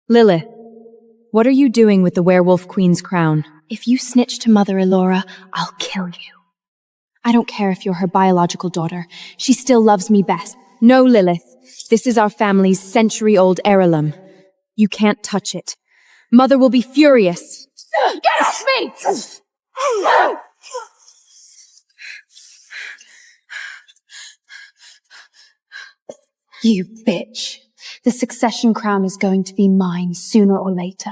Lilith, what are you doing with the werewolf queen's crown? If you snitch to Mother Elora, I'll kill you. I don't care if you're her biological daughter. She still loves me best. No, Lilith. This is our family's century-old heirloom. You can't touch it. Mother will be furious. Get off me! You bitch. The succession crown is going to be mine sooner or later.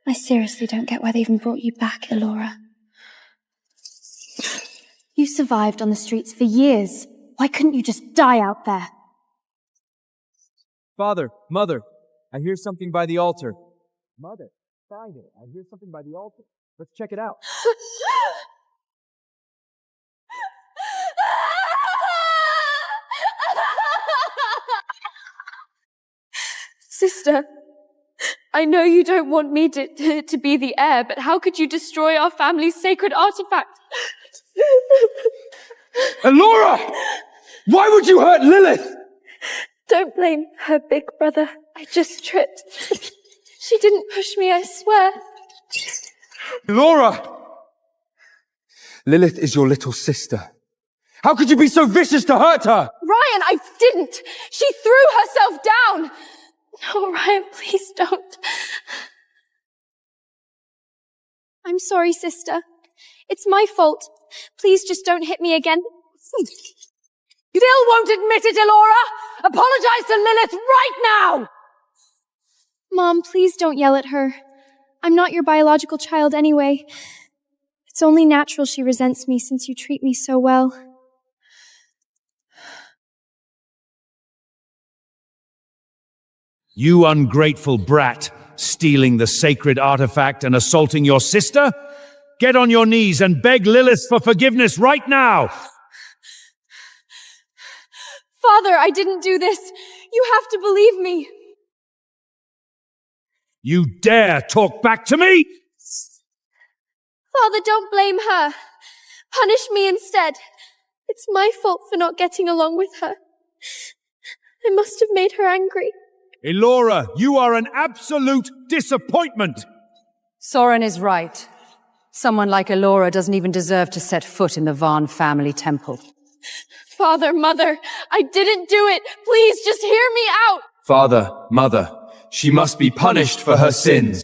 I seriously don't get why they even brought you back, Elora. You survived on the streets for years. Why couldn't you just die out there? Father, Mother, I hear something by the altar. Mother, Father, I hear something by the altar. Let's check it out. Sister, I know you don't want me to be the heir, but how could you destroy our family's sacred artifact? Elora! Why would you hurt Lilith? Don't blame her, big brother. I just tripped. She didn't push me, I swear. Elora! Lilith is your little sister. How could you be so vicious to hurt her? Ryan, I didn't! She threw herself down! No, Ryan, please don't. I'm sorry, sister. It's my fault. Please just don't hit me again. You still won't admit it, Elora! Apologize to Lilith right now! Mom, please don't yell at her. I'm not your biological child anyway. It's only natural she resents me since you treat me so well. You ungrateful brat, stealing the sacred artifact and assaulting your sister? Get on your knees and beg Lilith for forgiveness right now! Father, I didn't do this. You have to believe me. You dare talk back to me? Father, don't blame her. Punish me instead. It's my fault for not getting along with her. I must have made her angry. Elora, you are an absolute disappointment! Soren is right. Someone like Elora doesn't even deserve to set foot in the Vaughn family temple. Father, Mother, I didn't do it. Please, just hear me out. Father, Mother, she must be punished for her sins.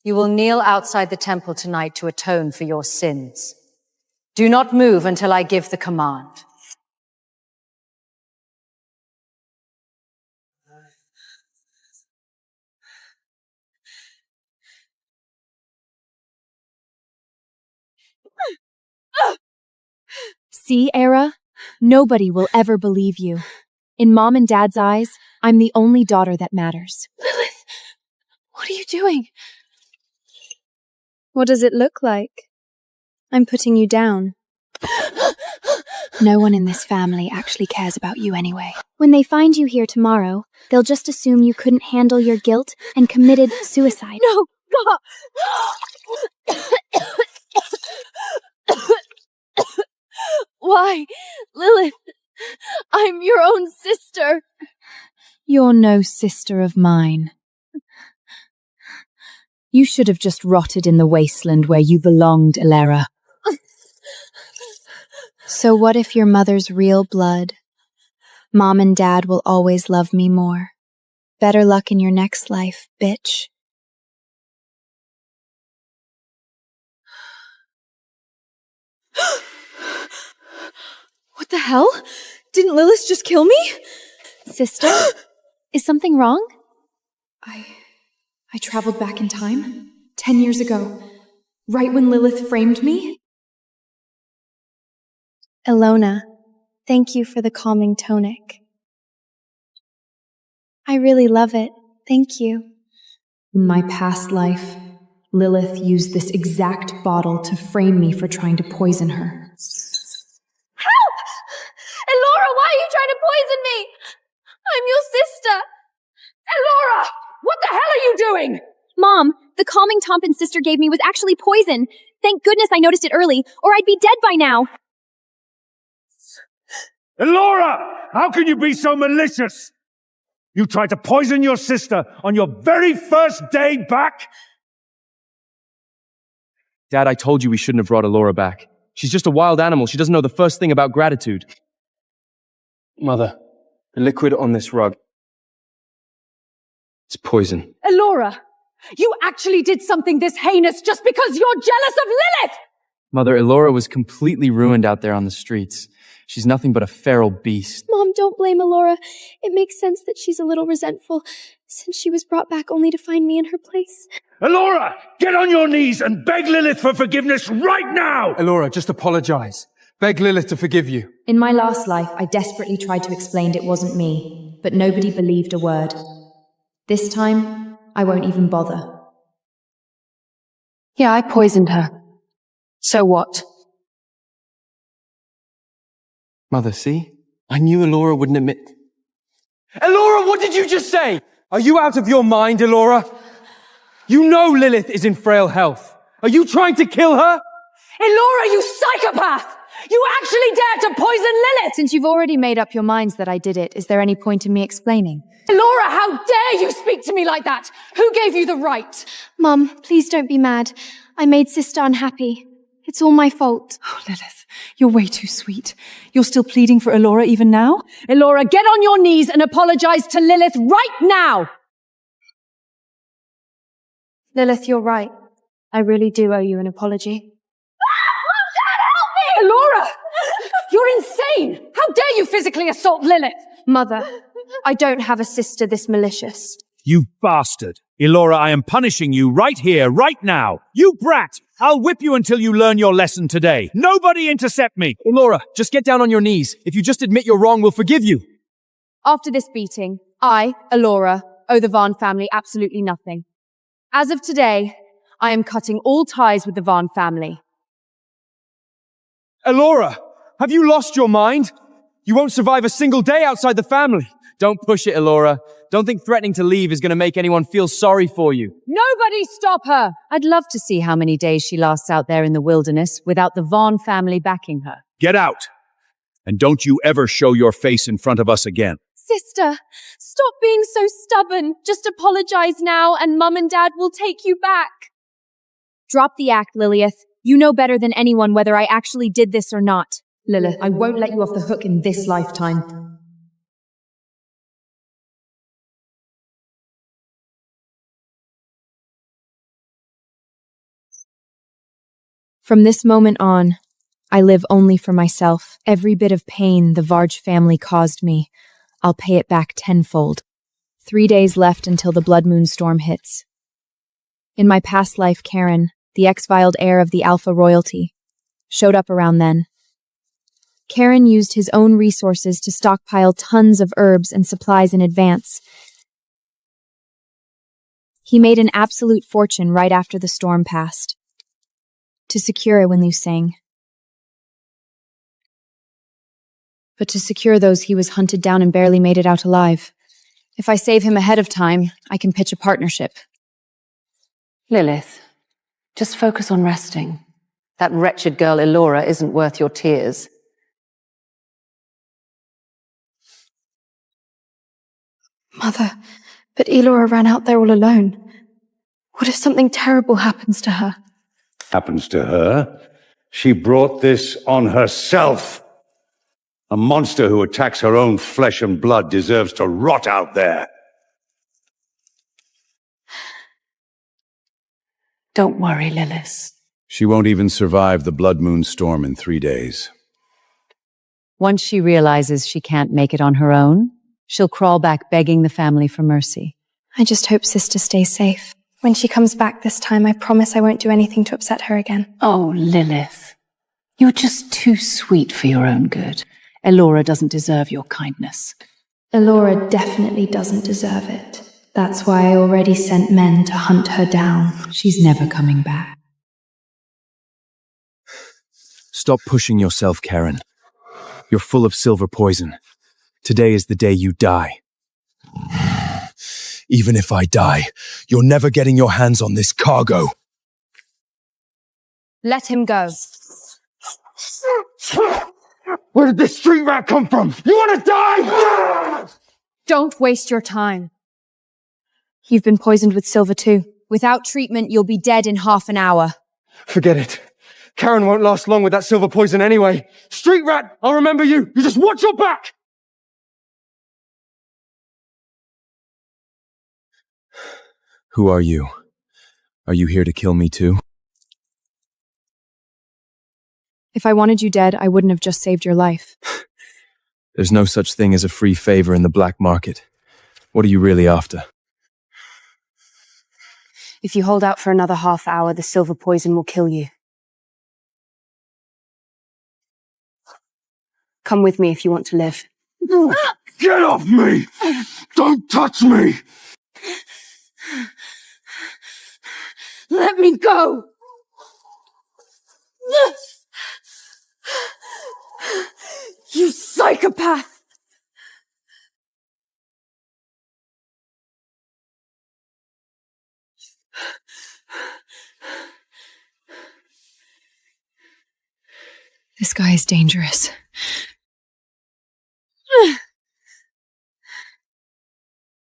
You will kneel outside the temple tonight to atone for your sins. Do not move until I give the command. See, Era? Nobody will ever believe you. In Mom and Dad's eyes, I'm the only daughter that matters. Lilith, what are you doing? What does it look like? I'm putting you down. No one in this family actually cares about you anyway. When they find you here tomorrow, they'll just assume you couldn't handle your guilt and committed suicide. No, God! Why? Lilith, I'm your own sister. You're no sister of mine. You should have just rotted in the wasteland where you belonged, Elera. So what if your mother's real blood? Mom and Dad will always love me more. Better luck in your next life, bitch. What the hell? Didn't Lilith just kill me? Sister, is something wrong? I traveled back in time, 10 years ago, right when Lilith framed me. Ilona, thank you for the calming tonic. I really love it. Thank you. In my past life, Lilith used this exact bottle to frame me for trying to poison her. Help! Elora, why are you trying to poison me? I'm your sister. Elora! What the hell are you doing? Mom, the calming Tompin sister gave me was actually poison. Thank goodness I noticed it early, or I'd be dead by now. Elora! How can you be so malicious? You tried to poison your sister on your very first day back? Dad, I told you we shouldn't have brought Elora back. She's just a wild animal. She doesn't know the first thing about gratitude. Mother, the liquid on this rug. It's poison. Elora, you actually did something this heinous just because you're jealous of Lilith! Mother, Elora was completely ruined out there on the streets. She's nothing but a feral beast. Mom, don't blame Elora. It makes sense that she's a little resentful, since she was brought back only to find me in her place. Elora, get on your knees and beg Lilith for forgiveness right now! Elora, just apologize. Beg Lilith to forgive you. In my last life, I desperately tried to explain it wasn't me, but nobody believed a word. This time, I won't even bother. Yeah, I poisoned her. So what? Mother, see? I knew Elora wouldn't admit... Elora, what did you just say? Are you out of your mind, Elora? You know Lilith is in frail health. Are you trying to kill her? Elora, you psychopath! You actually dared to poison Lilith! Since you've already made up your minds that I did it, is there any point in me explaining? Elora, how dare you speak to me like that? Who gave you the right? Mom, please don't be mad. I made Sister unhappy. It's all my fault. Oh, Lilith, you're way too sweet. You're still pleading for Elora even now? Elora, get on your knees and apologize to Lilith right now! Lilith, you're right. I really do owe you an apology. Elora! You're insane! How dare you physically assault Lilith? Mother, I don't have a sister this malicious. You bastard! Elora, I am punishing you right here, right now! You brat! I'll whip you until you learn your lesson today. Nobody intercept me! Elora, just get down on your knees. If you just admit you're wrong, we'll forgive you. After this beating, I, Elora, owe the Vaughn family absolutely nothing. As of today, I am cutting all ties with the Vaughn family. Elora, have you lost your mind? You won't survive a single day outside the family. Don't push it, Elora. Don't think threatening to leave is going to make anyone feel sorry for you. Nobody stop her! I'd love to see how many days she lasts out there in the wilderness without the Vaughn family backing her. Get out! And don't you ever show your face in front of us again. Sister, stop being so stubborn. Just apologize now and Mum and Dad will take you back. Drop the act, Lilith. You know better than anyone whether I actually did this or not. Lilith, I won't let you off the hook in this lifetime. From this moment on, I live only for myself. Every bit of pain the Varge family caused me, I'll pay it back tenfold. 3 days left until the blood moon storm hits. In my past life, Karen, the exiled heir of the Alpha royalty, showed up around then. Karen used his own resources to stockpile tons of herbs and supplies in advance. He made an absolute fortune right after the storm passed. To secure Wenlu Sang. But to secure those, he was hunted down and barely made it out alive. If I save him ahead of time, I can pitch a partnership. Lilith, just focus on resting. That wretched girl Elora isn't worth your tears. Mother, but Elora ran out there all alone. What if something terrible happens to her? Happens to her? She brought this on herself. A monster who attacks her own flesh and blood deserves to rot out there. Don't worry, Lilith. She won't even survive the blood moon storm in 3 days. Once she realizes she can't make it on her own, she'll crawl back begging the family for mercy. I just hope Sister stays safe. When she comes back this time, I promise I won't do anything to upset her again. Oh, Lilith. You're just too sweet for your own good. Elora doesn't deserve your kindness. Elora definitely doesn't deserve it. That's why I already sent men to hunt her down. She's never coming back. Stop pushing yourself, Karen. You're full of silver poison. Today is the day you die. Even if I die, you're never getting your hands on this cargo. Let him go. Where did this street rat come from? You want to die? Don't waste your time. You've been poisoned with silver too. Without treatment, you'll be dead in half an hour. Forget it. Karen won't last long with that silver poison anyway. Street rat, I'll remember you. You just watch your back. Who are you? Are you here to kill me too? If I wanted you dead, I wouldn't have just saved your life. There's no such thing as a free favor in the black market. What are you really after? If you hold out for another half hour, the silver poison will kill you. Come with me if you want to live. Get off me! Don't touch me! Let me go! You psychopath! This guy is dangerous.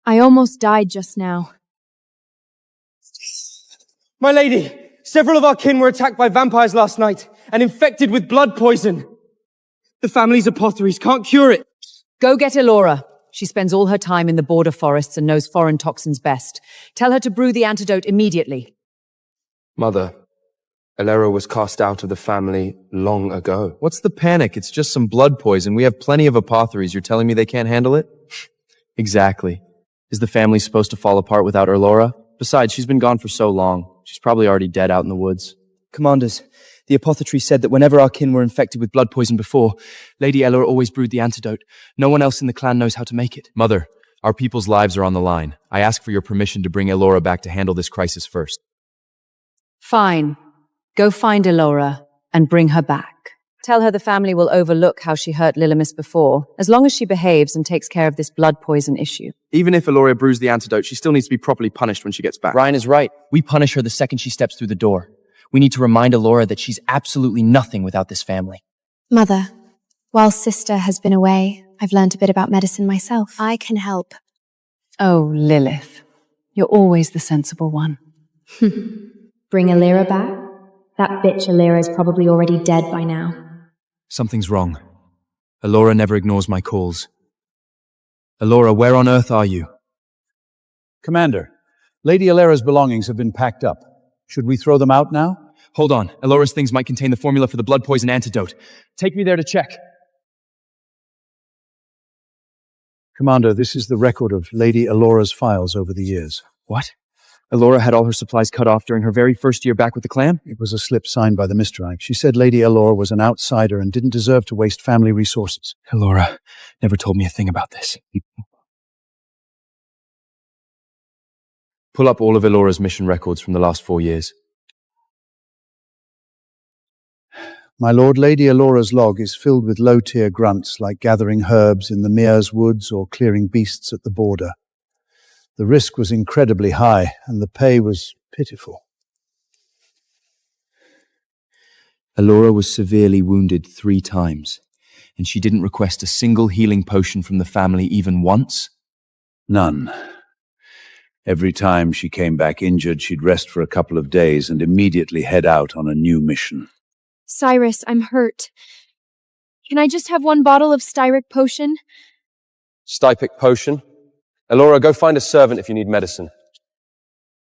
I almost died just now. My lady, several of our kin were attacked by vampires last night and infected with blood poison. The family's apothecaries can't cure it. Go get Elora. She spends all her time in the border forests and knows foreign toxins best. Tell her to brew the antidote immediately. Mother, Elora was cast out of the family long ago. What's the panic? It's just some blood poison. We have plenty of apothecaries. You're telling me they can't handle it? Exactly. Is the family supposed to fall apart without Elora? Besides, she's been gone for so long. She's probably already dead out in the woods. Commanders, the apothecary said that whenever our kin were infected with blood poison before, Lady Elora always brewed the antidote. No one else in the clan knows how to make it. Mother, our people's lives are on the line. I ask for your permission to bring Elora back to handle this crisis first. Fine. Go find Elora and bring her back. Tell her the family will overlook how she hurt Lilimus before, as long as she behaves and takes care of this blood poison issue. Even if Elora brews the antidote, she still needs to be properly punished when she gets back. Ryan is right. We punish her the second she steps through the door. We need to remind Elora that she's absolutely nothing without this family. Mother, while sister has been away, I've learned a bit about medicine myself. I can help. Oh, Lilith. You're always the sensible one. Bring Elora back? That bitch Elora is probably already dead by now. Something's wrong. Elora never ignores my calls. Elora, where on earth are you? Commander, Lady Elora's belongings have been packed up. Should we throw them out now? Hold on. Elora's things might contain the formula for the blood poison antidote. Take me there to check. Commander, this is the record of Lady Elora's files over the years. What? Elora had all her supplies cut off during her very first year back with the clan? It was a slip signed by the Mistreich. She said Lady Elora was an outsider and didn't deserve to waste family resources. Elora never told me a thing about this. Pull up all of Elora's mission records from the last 4 years. My lord, Lady Elora's log is filled with low-tier grunts like gathering herbs in the Mears woods or clearing beasts at the border. The risk was incredibly high, and the pay was pitiful. Elora was severely wounded 3 times, and she didn't request a single healing potion from the family even once? None. Every time she came back injured, she'd rest for a couple of days and immediately head out on a new mission. Cyrus, I'm hurt. Can I just have 1 bottle of styric potion? Stypic potion? Elora, go find a servant if you need medicine.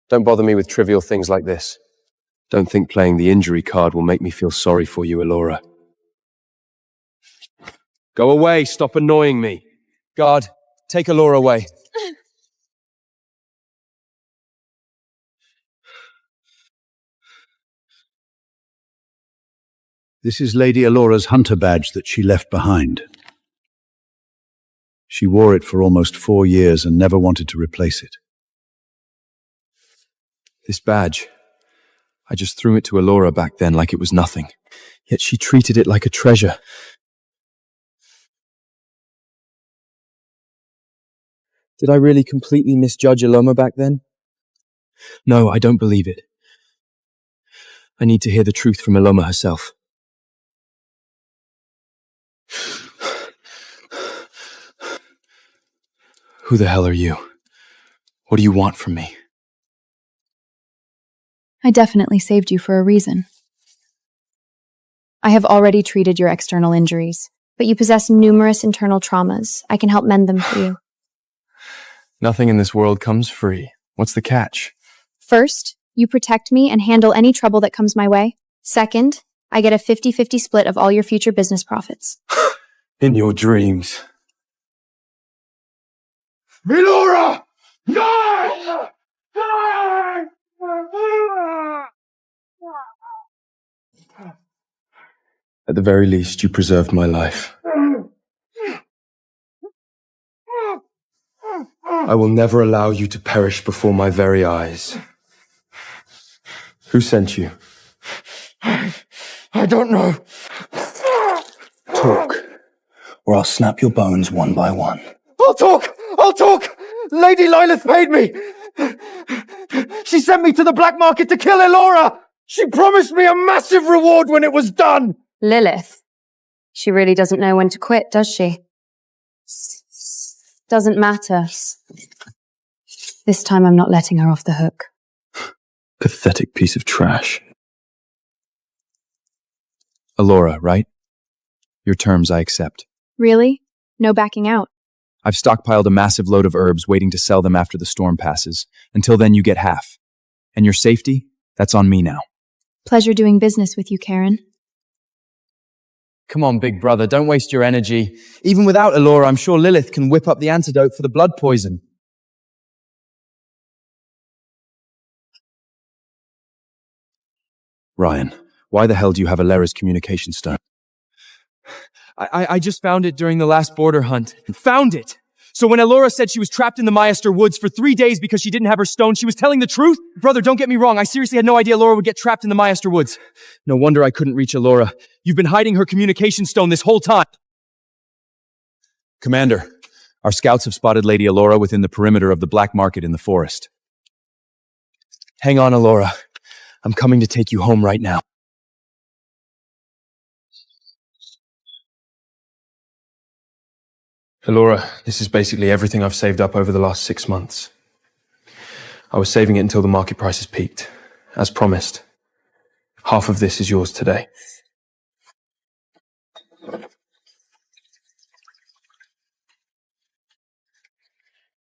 Don't bother me with trivial things like this. Don't think playing the injury card will make me feel sorry for you, Elora. Go away, stop annoying me. Guard, take Elora away. This is Lady Elora's hunter badge that she left behind. She wore it for almost 4 years and never wanted to replace it. This badge, I just threw it to Elora back then like it was nothing. Yet she treated it like a treasure. Did I really completely misjudge Eloma back then? No, I don't believe it. I need to hear the truth from Eloma herself. Who the hell are you? What do you want from me? I definitely saved you for a reason. I have already treated your external injuries, but you possess numerous internal traumas. I can help mend them for you. Nothing in this world comes free. What's the catch? First, you protect me and handle any trouble that comes my way. Second, I get a 50-50 split of all your future business profits. In your dreams. Elora! Die! Die! At the very least, you preserved my life. I will never allow you to perish before my very eyes. Who sent you? I don't know. Talk, or I'll snap your bones one by one. I'll talk! I'll talk! Lady Lilith paid me! She sent me to the black market to kill Elora! She promised me a massive reward when it was done! Lilith. She really doesn't know when to quit, does she? Doesn't matter. This time I'm not letting her off the hook. Pathetic piece of trash. Elora, right? Your terms I accept. Really? No backing out. I've stockpiled a massive load of herbs waiting to sell them after the storm passes. Until then, you get half. And your safety? That's on me now. Pleasure doing business with you, Karen. Come on, big brother, don't waste your energy. Even without Elora, I'm sure Lilith can whip up the antidote for the blood poison. Ryan, why the hell do you have Elera's communication stone? I just found it during the last border hunt. Found it! So when Elora said she was trapped in the Maister woods for 3 days because she didn't have her stone, she was telling the truth? Brother, don't get me wrong. I seriously had no idea Elora would get trapped in the Maister woods. No wonder I couldn't reach Elora. You've been hiding her communication stone this whole time. Commander, our scouts have spotted Lady Elora within the perimeter of the black market in the forest. Hang on, Elora. I'm coming to take you home right now. Elora, this is basically everything I've saved up over the last 6 months. I was saving it until the market prices peaked. As promised, half of this is yours today.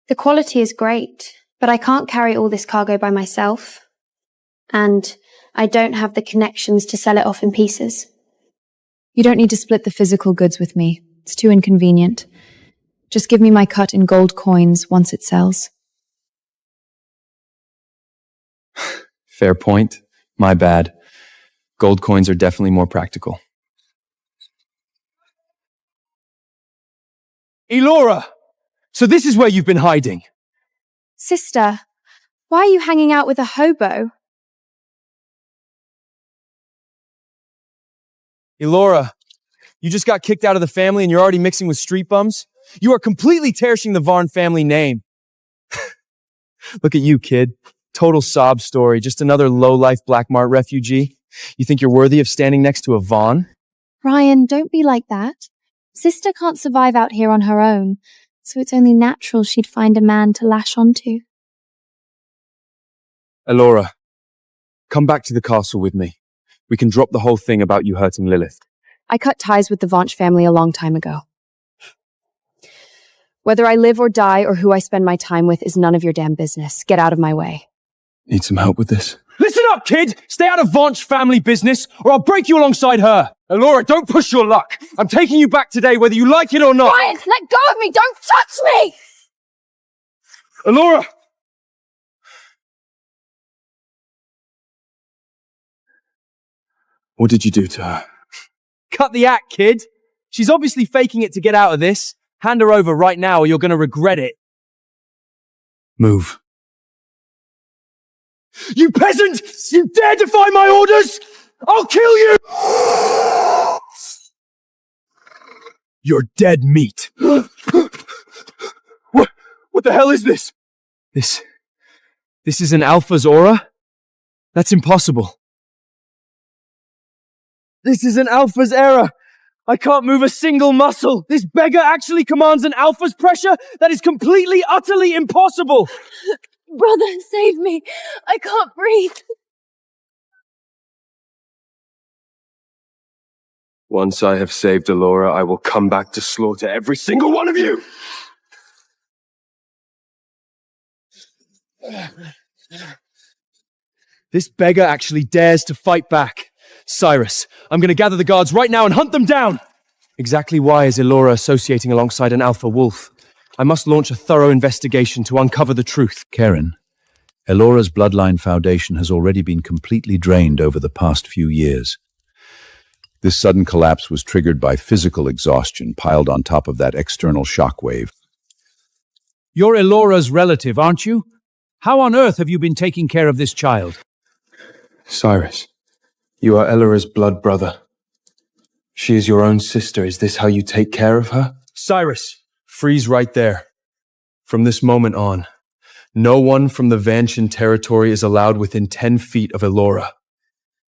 The quality is great, but I can't carry all this cargo by myself. And I don't have the connections to sell it off in pieces. You don't need to split the physical goods with me. It's too inconvenient. Just give me my cut in gold coins once it sells. Fair point. My bad. Gold coins are definitely more practical. Elora! So this is where you've been hiding? Sister, why are you hanging out with a hobo? Elora, you just got kicked out of the family and you're already mixing with street bums? You are completely terrorishing the Varn family name. Look at you, kid. Total sob story. Just another low-life Black Mart refugee. You think you're worthy of standing next to a Vaughn? Ryan, don't be like that. Sister can't survive out here on her own, so it's only natural she'd find a man to lash onto. Elora, come back to the castle with me. We can drop the whole thing about you hurting Lilith. I cut ties with the Vaunch family a long time ago. Whether I live or die or who I spend my time with is none of your damn business. Get out of my way. Need some help with this? Listen up, kid! Stay out of Vaunch family business, or I'll break you alongside her! Elora, don't push your luck! I'm taking you back today, whether you like it or not! Ryan, let go of me! Don't touch me! Elora! What did you do to her? Cut the act, kid! She's obviously faking it to get out of this. Hand her over right now or you're gonna regret it. Move. You peasant! You dare defy my orders! I'll kill you! You're dead meat. What the hell is this? This is an Alpha's aura? That's impossible. This is an Alpha's error. I can't move a single muscle. This beggar actually commands an alpha's pressure that is completely, utterly impossible. Brother, save me. I can't breathe. Once I have saved Elora, I will come back to slaughter every single one of you! This beggar actually dares to fight back. Cyrus, I'm going to gather the guards right now and hunt them down! Exactly why is Elora associating alongside an alpha wolf? I must launch a thorough investigation to uncover the truth. Karen, Elora's bloodline foundation has already been completely drained over the past few years. This sudden collapse was triggered by physical exhaustion piled on top of that external shockwave. You're Elora's relative, aren't you? How on earth have you been taking care of this child? Cyrus, you are Elora's blood brother. She is your own sister. Is this how you take care of her? Cyrus, freeze right there. From this moment on, no one from the Vanshan territory is allowed within 10 feet of Elora.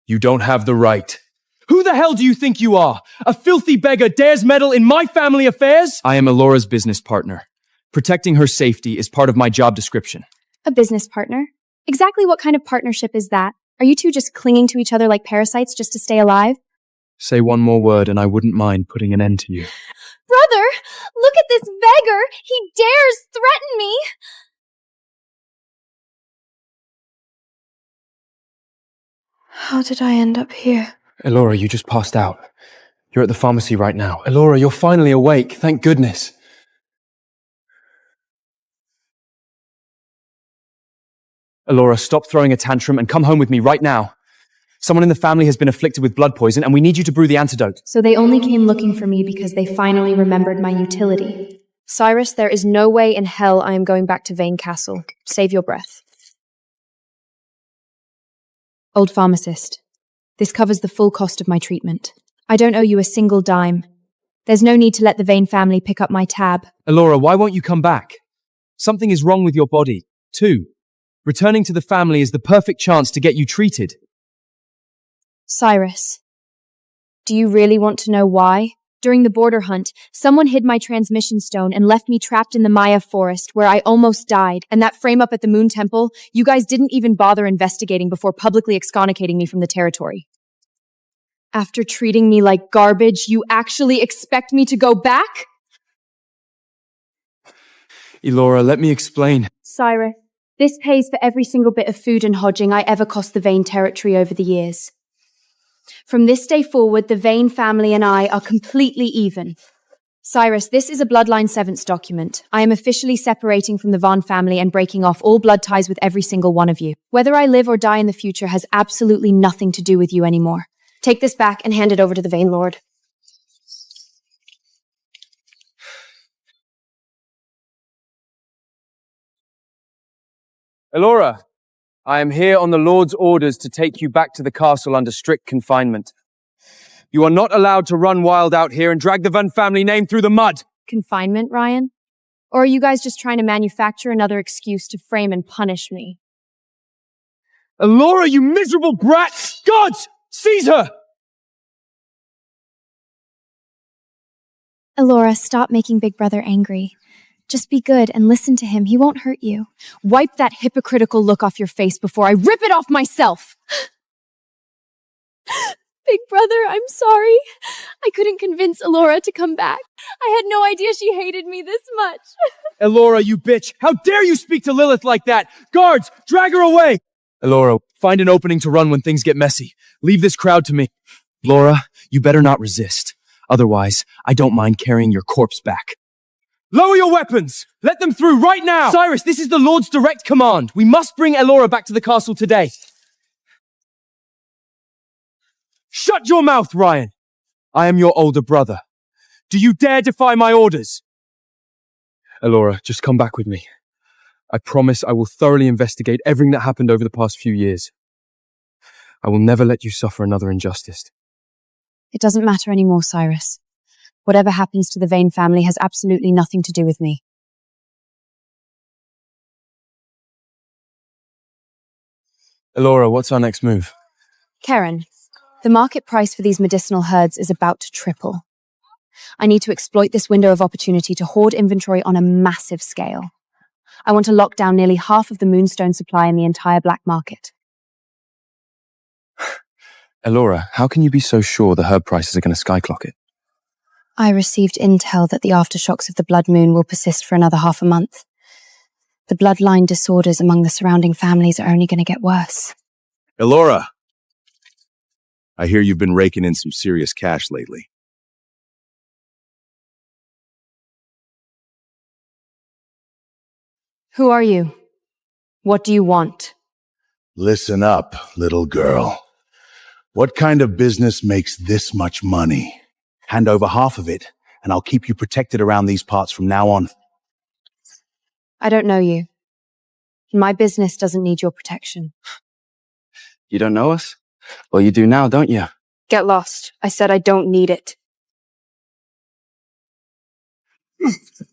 You don't have the right. Who the hell do you think you are? A filthy beggar dares meddle in my family affairs? I am Elora's business partner. Protecting her safety is part of my job description. A business partner? Exactly what kind of partnership is that? Are you two just clinging to each other like parasites just to stay alive? Say one more word and I wouldn't mind putting an end to you. Brother, look at this beggar! He dares threaten me! How did I end up here? Elora, you just passed out. You're at the pharmacy right now. Elora, you're finally awake. Thank goodness. Elora, stop throwing a tantrum and come home with me right now. Someone in the family has been afflicted with blood poison and we need you to brew the antidote. So they only came looking for me because they finally remembered my utility. Cyrus, there is no way in hell I am going back to Vane Castle. Save your breath. Old pharmacist, this covers the full cost of my treatment. I don't owe you a single dime. There's no need to let the Vane family pick up my tab. Elora, why won't you come back? Something is wrong with your body, too. Returning to the family is the perfect chance to get you treated. Cyrus, do you really want to know why? During the border hunt, someone hid my transmission stone and left me trapped in the Maya forest where I almost died. And that frame up at the Moon Temple, you guys didn't even bother investigating before publicly excommunicating me from the territory. After treating me like garbage, you actually expect me to go back? Elora, let me explain. Cyrus, this pays for every single bit of food and hodging I ever cost the Vane territory over the years. From this day forward, the Vane family and I are completely even. Cyrus, this is a Bloodline Severance document. I am officially separating from the Vaughn family and breaking off all blood ties with every single one of you. Whether I live or die in the future has absolutely nothing to do with you anymore. Take this back and hand it over to the Vane Lord. Elora, I am here on the Lord's orders to take you back to the castle under strict confinement. You are not allowed to run wild out here and drag the Van family name through the mud. Confinement, Ryan? Or are you guys just trying to manufacture another excuse to frame and punish me? Elora, you miserable brat! Guards! Seize her! Elora, stop making Big Brother angry. Just be good and listen to him. He won't hurt you. Wipe that hypocritical look off your face before I rip it off myself! Big Brother, I'm sorry. I couldn't convince Elora to come back. I had no idea she hated me this much. Elora, you bitch! How dare you speak to Lilith like that? Guards, drag her away! Elora, find an opening to run when things get messy. Leave this crowd to me. Laura, you better not resist. Otherwise, I don't mind carrying your corpse back. Lower your weapons! Let them through right now! Cyrus, this is the Lord's direct command. We must bring Elora back to the castle today. Shut your mouth, Ryan! I am your older brother. Do you dare defy my orders? Elora, just come back with me. I promise I will thoroughly investigate everything that happened over the past few years. I will never let you suffer another injustice. It doesn't matter anymore, Cyrus. Whatever happens to the Vane family has absolutely nothing to do with me. Elora, what's our next move? Karen, the market price for these medicinal herbs is about to triple. I need to exploit this window of opportunity to hoard inventory on a massive scale. I want to lock down nearly half of the moonstone supply in the entire black market. Elora, how can you be so sure the herb prices are going to skyclock it? I received intel that the aftershocks of the blood moon will persist for another half a month. The bloodline disorders among the surrounding families are only going to get worse. Elora, I hear you've been raking in some serious cash lately. Who are you? What do you want? Listen up, little girl. What kind of business makes this much money? Hand over half of it, and I'll keep you protected around these parts from now on. I don't know you. My business doesn't need your protection. You don't know us? Well, you do now, don't you? Get lost. I said I don't need it.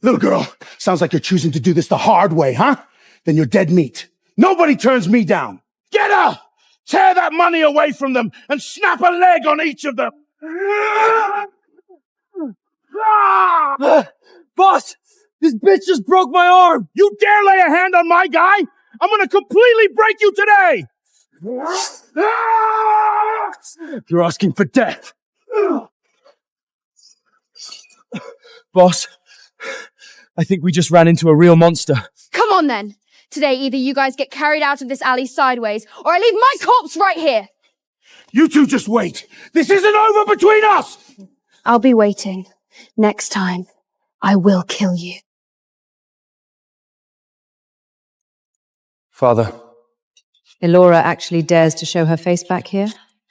Little girl, sounds like you're choosing to do this the hard way, huh? Then you're dead meat. Nobody turns me down. Get her! Tear that money away from them and snap a leg on each of them. Boss! This bitch just broke my arm! You dare lay a hand on my guy? I'm gonna completely break you today! You're asking for death. Boss, I think we just ran into a real monster. Come on then. Today, either you guys get carried out of this alley sideways, or I leave my corpse right here. You two just wait. This isn't over between us! I'll be waiting. Next time, I will kill you. Father. Elora actually dares to show her face back here?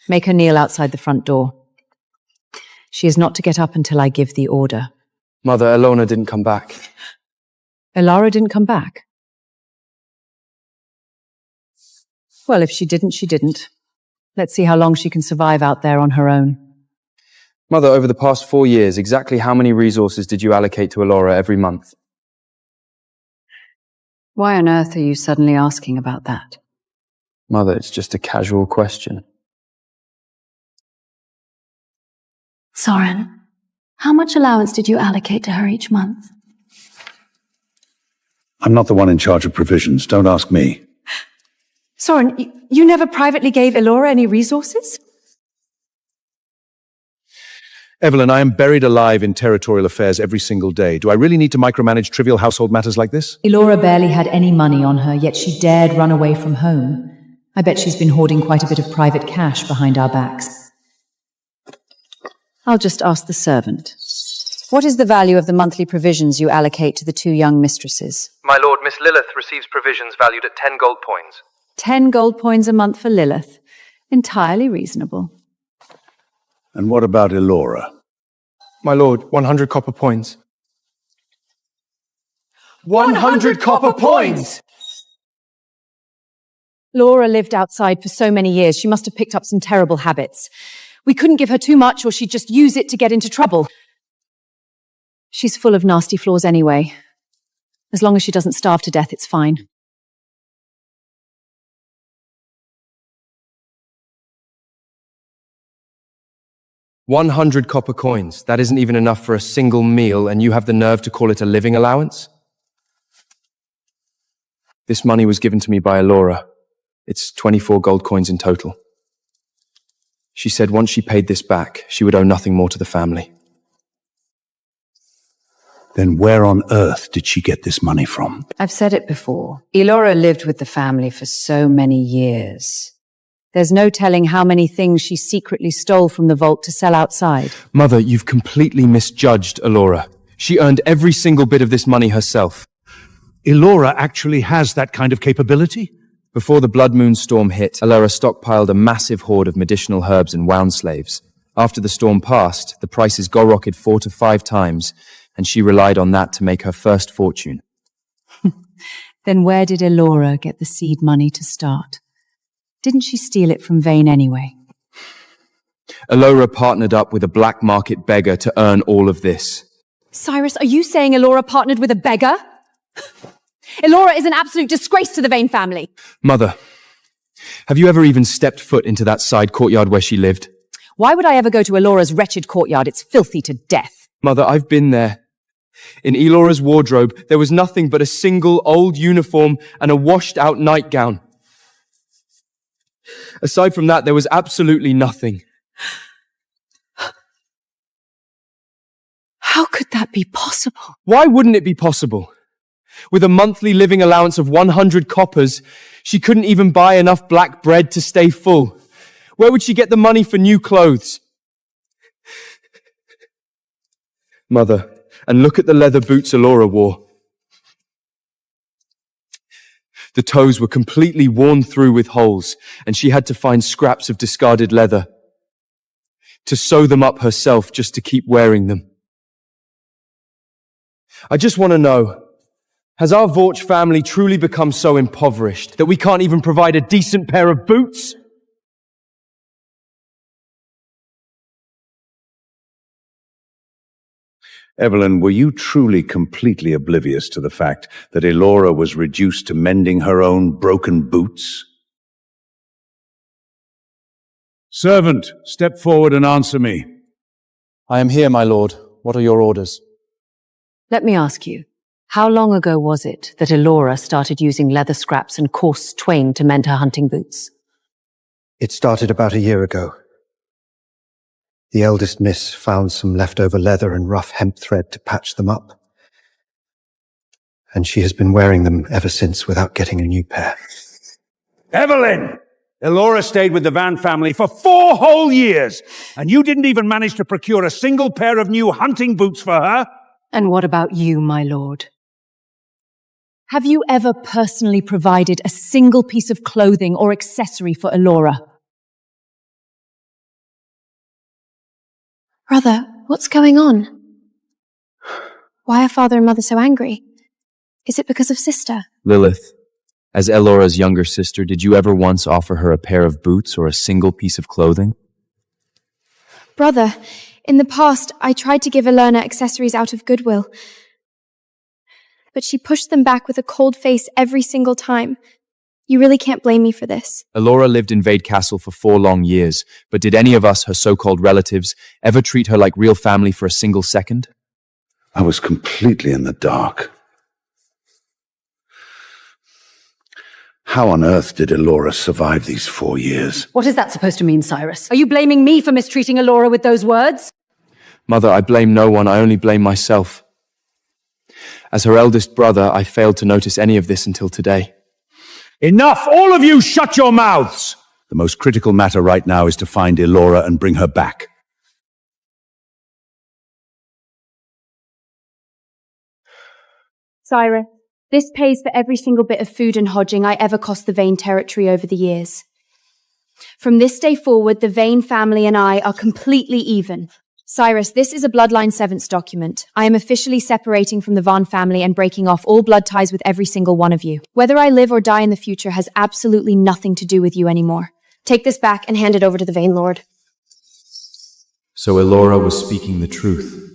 Make her kneel outside the front door. She is not to get up until I give the order. Mother, Elona didn't come back. Elora didn't come back? Well, if she didn't, she didn't. Let's see how long she can survive out there on her own. Mother, over the past 4 years, exactly how many resources did you allocate to Elora every month? Why on earth are you suddenly asking about that? Mother, it's just a casual question. Soren, how much allowance did you allocate to her each month? I'm not the one in charge of provisions. Don't ask me. Soren, you never privately gave Elora any resources? Evelyn, I am buried alive in territorial affairs every single day. Do I really need to micromanage trivial household matters like this? Elora barely had any money on her, yet she dared run away from home. I bet she's been hoarding quite a bit of private cash behind our backs. I'll just ask the servant. What is the value of the monthly provisions you allocate to the 2 young mistresses? My lord, Miss Lilith receives provisions valued at 10 gold coins. 10 gold coins a month for Lilith. Entirely reasonable. And what about Elora? My lord, 100 copper points. 100 copper points! Laura lived outside for so many years, she must have picked up some terrible habits. We couldn't give her too much or she'd just use it to get into trouble. She's full of nasty flaws anyway. As long as she doesn't starve to death, it's fine. $100 copper coins. That isn't even enough for a single meal, and you have the nerve to call it a living allowance? This money was given to me by Elora. It's 24 gold coins in total. She said once she paid this back, she would owe nothing more to the family. Then where on earth did she get this money from? I've said it before. Elora lived with the family for so many years. There's no telling how many things she secretly stole from the vault to sell outside. Mother, you've completely misjudged Elora. She earned every single bit of this money herself. Elora actually has that kind of capability? Before the Blood Moon storm hit, Elora stockpiled a massive hoard of medicinal herbs and wound slaves. After the storm passed, the prices go-rocketed 4 to 5 times, and she relied on that to make her first fortune. Then where did Elora get the seed money to start? Didn't she steal it from Vane anyway? Elora partnered up with a black market beggar to earn all of this. Cyrus, are you saying Elora partnered with a beggar? Elora is an absolute disgrace to the Vane family. Mother, have you ever even stepped foot into that side courtyard where she lived? Why would I ever go to Elora's wretched courtyard? It's filthy to death. Mother, I've been there. In Elora's wardrobe, there was nothing but a single old uniform and a washed-out nightgown. Aside from that, there was absolutely nothing. How could that be possible? Why wouldn't it be possible? With a monthly living allowance of 100 coppers, she couldn't even buy enough black bread to stay full. Where would she get the money for new clothes? Mother, and look at the leather boots Elora wore. The toes were completely worn through with holes, and she had to find scraps of discarded leather to sew them up herself just to keep wearing them. I just want to know, has our Vorch family truly become so impoverished that we can't even provide a decent pair of boots? Evelyn, were you truly completely oblivious to the fact that Elora was reduced to mending her own broken boots? Servant, step forward and answer me. I am here, my lord. What are your orders? Let me ask you, how long ago was it that Elora started using leather scraps and coarse twine to mend her hunting boots? It started about a year ago. The eldest miss found some leftover leather and rough hemp thread to patch them up. And she has been wearing them ever since without getting a new pair. Evelyn! Elora stayed with the Van family for 4 whole years, and you didn't even manage to procure a single pair of new hunting boots for her? And what about you, my lord? Have you ever personally provided a single piece of clothing or accessory for Elora? Brother, what's going on? Why are father and mother so angry? Is it because of sister? Lilith, as Elora's younger sister, did you ever once offer her a pair of boots or a single piece of clothing? Brother, in the past, I tried to give Elena accessories out of goodwill. But she pushed them back with a cold face every single time. You really can't blame me for this. Elora lived in Vade Castle for 4 long years, but did any of us, her so-called relatives, ever treat her like real family for a single second? I was completely in the dark. How on earth did Elora survive these 4 years? What is that supposed to mean, Cyrus? Are you blaming me for mistreating Elora with those words? Mother, I blame no one, I only blame myself. As her eldest brother, I failed to notice any of this until today. Enough! All of you shut your mouths! The most critical matter right now is to find Elora and bring her back. Cyrus, this pays for every single bit of food and lodging I ever cost the Vane territory over the years. From this day forward, the Vane family and I are completely even. Cyrus, this is a Bloodline Severance document. I am officially separating from the Vaughn family and breaking off all blood ties with every single one of you. Whether I live or die in the future has absolutely nothing to do with you anymore. Take this back and hand it over to the Vane Lord. So Elora was speaking the truth.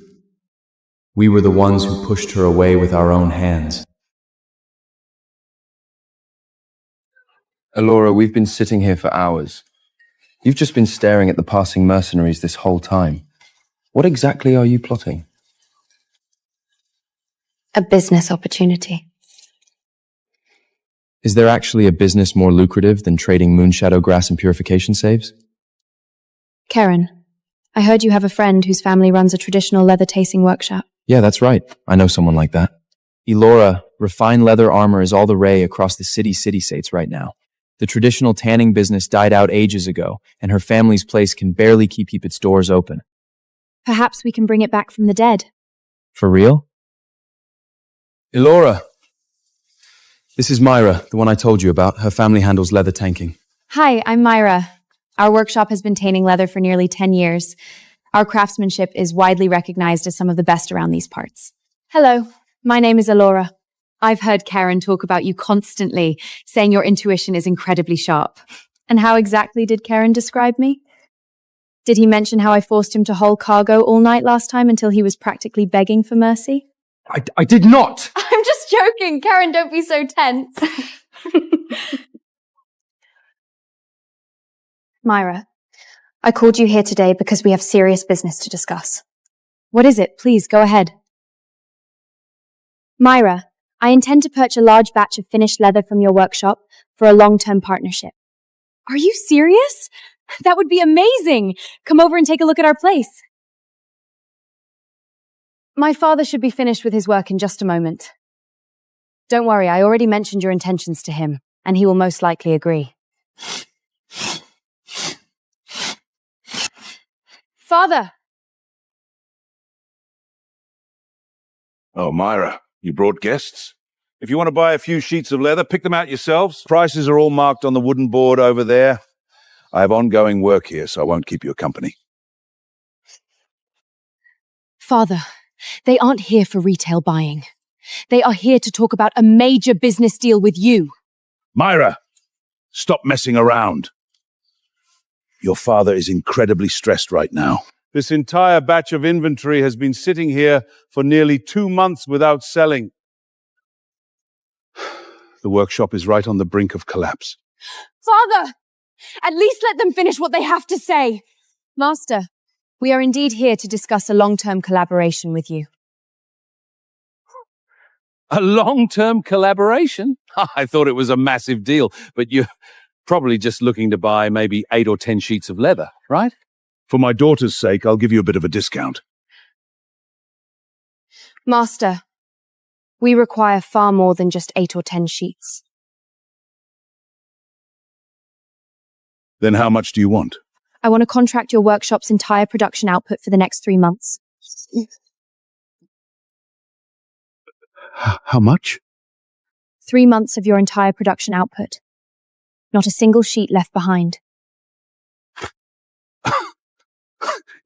We were the ones who pushed her away with our own hands. Elora, we've been sitting here for hours. You've just been staring at the passing mercenaries this whole time. What exactly are you plotting? A business opportunity. Is there actually a business more lucrative than trading moonshadow grass and purification saves? Karen, I heard you have a friend whose family runs a traditional leather tasting workshop. Yeah, that's right. I know someone like that. Elora, refined leather armor is all the rage across the city-states right now. The traditional tanning business died out ages ago, and her family's place can barely keep its doors open. Perhaps we can bring it back from the dead. For real? Elora! This is Myra, the one I told you about. Her family handles leather tanking. Hi, I'm Myra. Our workshop has been tanning leather for nearly 10 years. Our craftsmanship is widely recognized as some of the best around these parts. Hello, my name is Elora. I've heard Karen talk about you constantly, saying your intuition is incredibly sharp. And how exactly did Karen describe me? Did he mention how I forced him to haul cargo all night last time until he was practically begging for mercy? I did not! I'm just joking! Karen, don't be so tense! Myra, I called you here today because we have serious business to discuss. What is it? Please, go ahead. Myra, I intend to purchase a large batch of finished leather from your workshop for a long-term partnership. Are you serious? That would be amazing! Come over and take a look at our place. My father should be finished with his work in just a moment. Don't worry, I already mentioned your intentions to him, and he will most likely agree. Father! Oh, Myra, you brought guests? If you want to buy a few sheets of leather, pick them out yourselves. Prices are all marked on the wooden board over there. I have ongoing work here, so I won't keep you company. Father, they aren't here for retail buying. They are here to talk about a major business deal with you. Myra, stop messing around. Your father is incredibly stressed right now. This entire batch of inventory has been sitting here for nearly 2 months without selling. The workshop is right on the brink of collapse. Father! At least let them finish what they have to say. Master, we are indeed here to discuss a long-term collaboration with you. A long-term collaboration? I thought it was a massive deal, but you're probably just looking to buy maybe 8 or 10 sheets of leather, right? For my daughter's sake, I'll give you a bit of a discount. Master, we require far more than just 8 or 10 sheets. Then how much do you want? I want to contract your workshop's entire production output for the next 3 months. How much? 3 months of your entire production output. Not a single sheet left behind.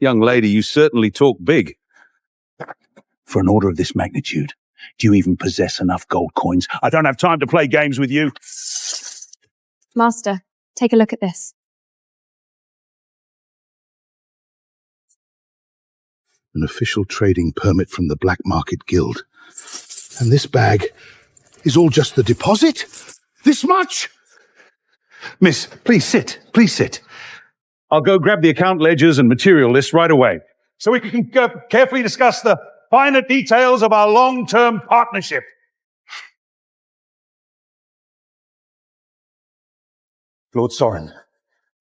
Young lady, you certainly talk big. For an order of this magnitude, do you even possess enough gold coins? I don't have time to play games with you. Master, take a look at this. An official trading permit from the Black Market Guild. And this bag is all just the deposit? This much? Miss, please sit. Please sit. I'll go grab the account ledgers and material list right away, so we can carefully discuss the finer details of our long-term partnership. Lord Soren,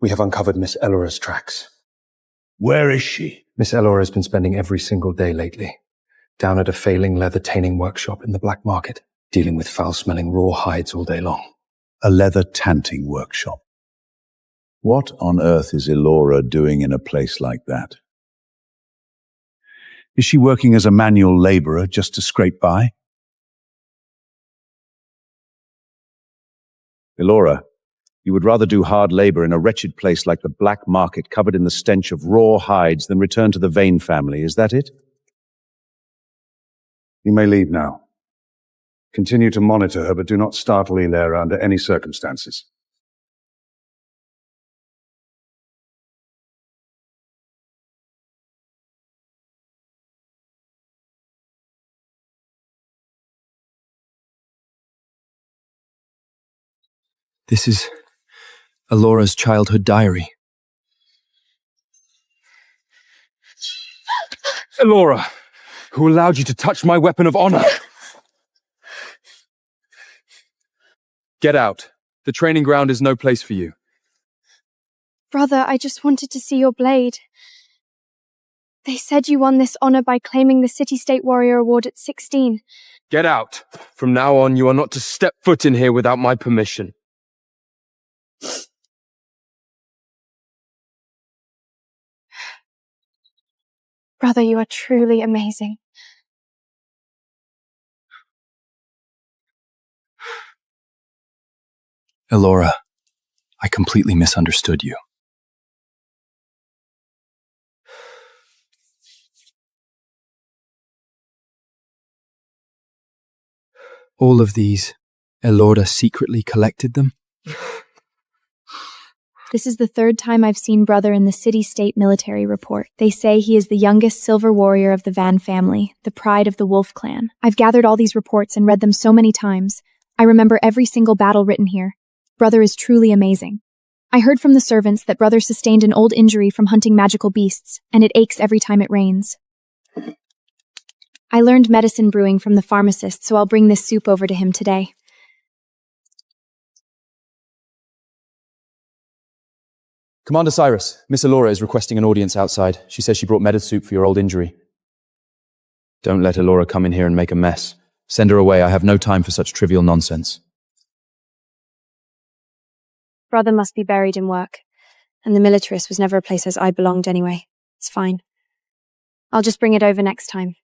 we have uncovered Miss Elora's tracks. Where is she? Miss Elora has been spending every single day lately, down at a failing leather tanning workshop in the black market, dealing with foul-smelling raw hides all day long. A leather tanning workshop. What on earth is Elora doing in a place like that? Is she working as a manual laborer just to scrape by? Elora, you would rather do hard labor in a wretched place like the black market covered in the stench of raw hides than return to the Vane family, is that it? You may leave now. Continue to monitor her, but do not startle Elora under any circumstances. This is Elora's childhood diary. Elora, who allowed you to touch my weapon of honor? Get out. The training ground is no place for you. Brother, I just wanted to see your blade. They said you won this honor by claiming the City-State Warrior Award at 16. Get out. From now on, you are not to step foot in here without my permission. Brother, you are truly amazing. Elora, I completely misunderstood you. All of these, Elora secretly collected them? This is the 3rd time I've seen Brother in the City-State Military Report. They say he is the youngest silver warrior of the Van family, the pride of the Wolf clan. I've gathered all these reports and read them so many times. I remember every single battle written here. Brother is truly amazing. I heard from the servants that Brother sustained an old injury from hunting magical beasts, and it aches every time it rains. I learned medicine brewing from the pharmacist, so I'll bring this soup over to him today. Commander Cyrus, Miss Elora is requesting an audience outside. She says she brought medisoup for your old injury. Don't let Elora come in here and make a mess. Send her away. I have no time for such trivial nonsense. Brother must be buried in work, and the militarist was never a place as I belonged anyway. It's fine. I'll just bring it over next time.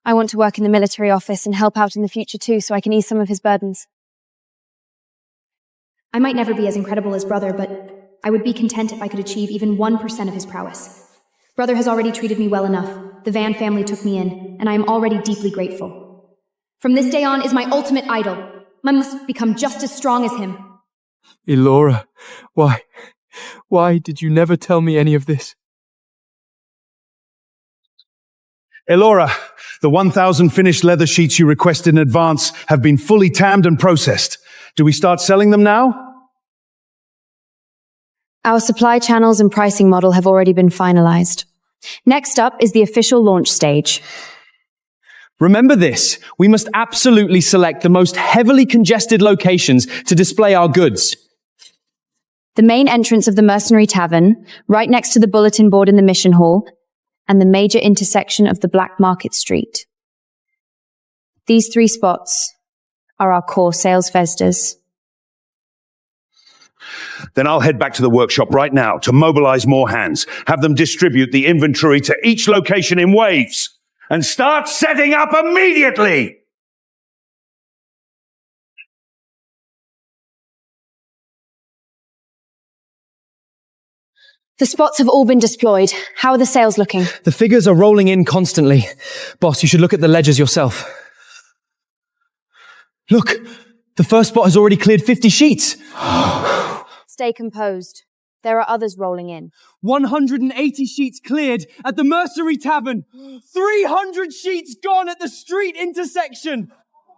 I want to work in the military office and help out in the future too, so I can ease some of his burdens. I might never be as incredible as Brother, but I would be content if I could achieve even 1% of his prowess. Brother has already treated me well enough. The Van family took me in, and I am already deeply grateful. From this day on is my ultimate idol. I must become just as strong as him. Elora, why did you never tell me any of this? Elora, the 1,000 finished leather sheets you requested in advance have been fully tanned and processed. Do we start selling them now? Our supply channels and pricing model have already been finalized. Next up is the official launch stage. Remember this, we must absolutely select the most heavily congested locations to display our goods. The main entrance of the Mercenary Tavern, right next to the bulletin board in the mission hall, and the major intersection of the Black Market Street. These 3 spots are our core sales festas. Then I'll head back to the workshop right now to mobilize more hands, have them distribute the inventory to each location in waves, and start setting up immediately! The spots have all been deployed. How are the sales looking? The figures are rolling in constantly. Boss, you should look at the ledgers yourself. Look, the first spot has already cleared 50 sheets. Stay composed. There are others rolling in. 180 sheets cleared at the Mercenary Tavern. 300 sheets gone at the street intersection.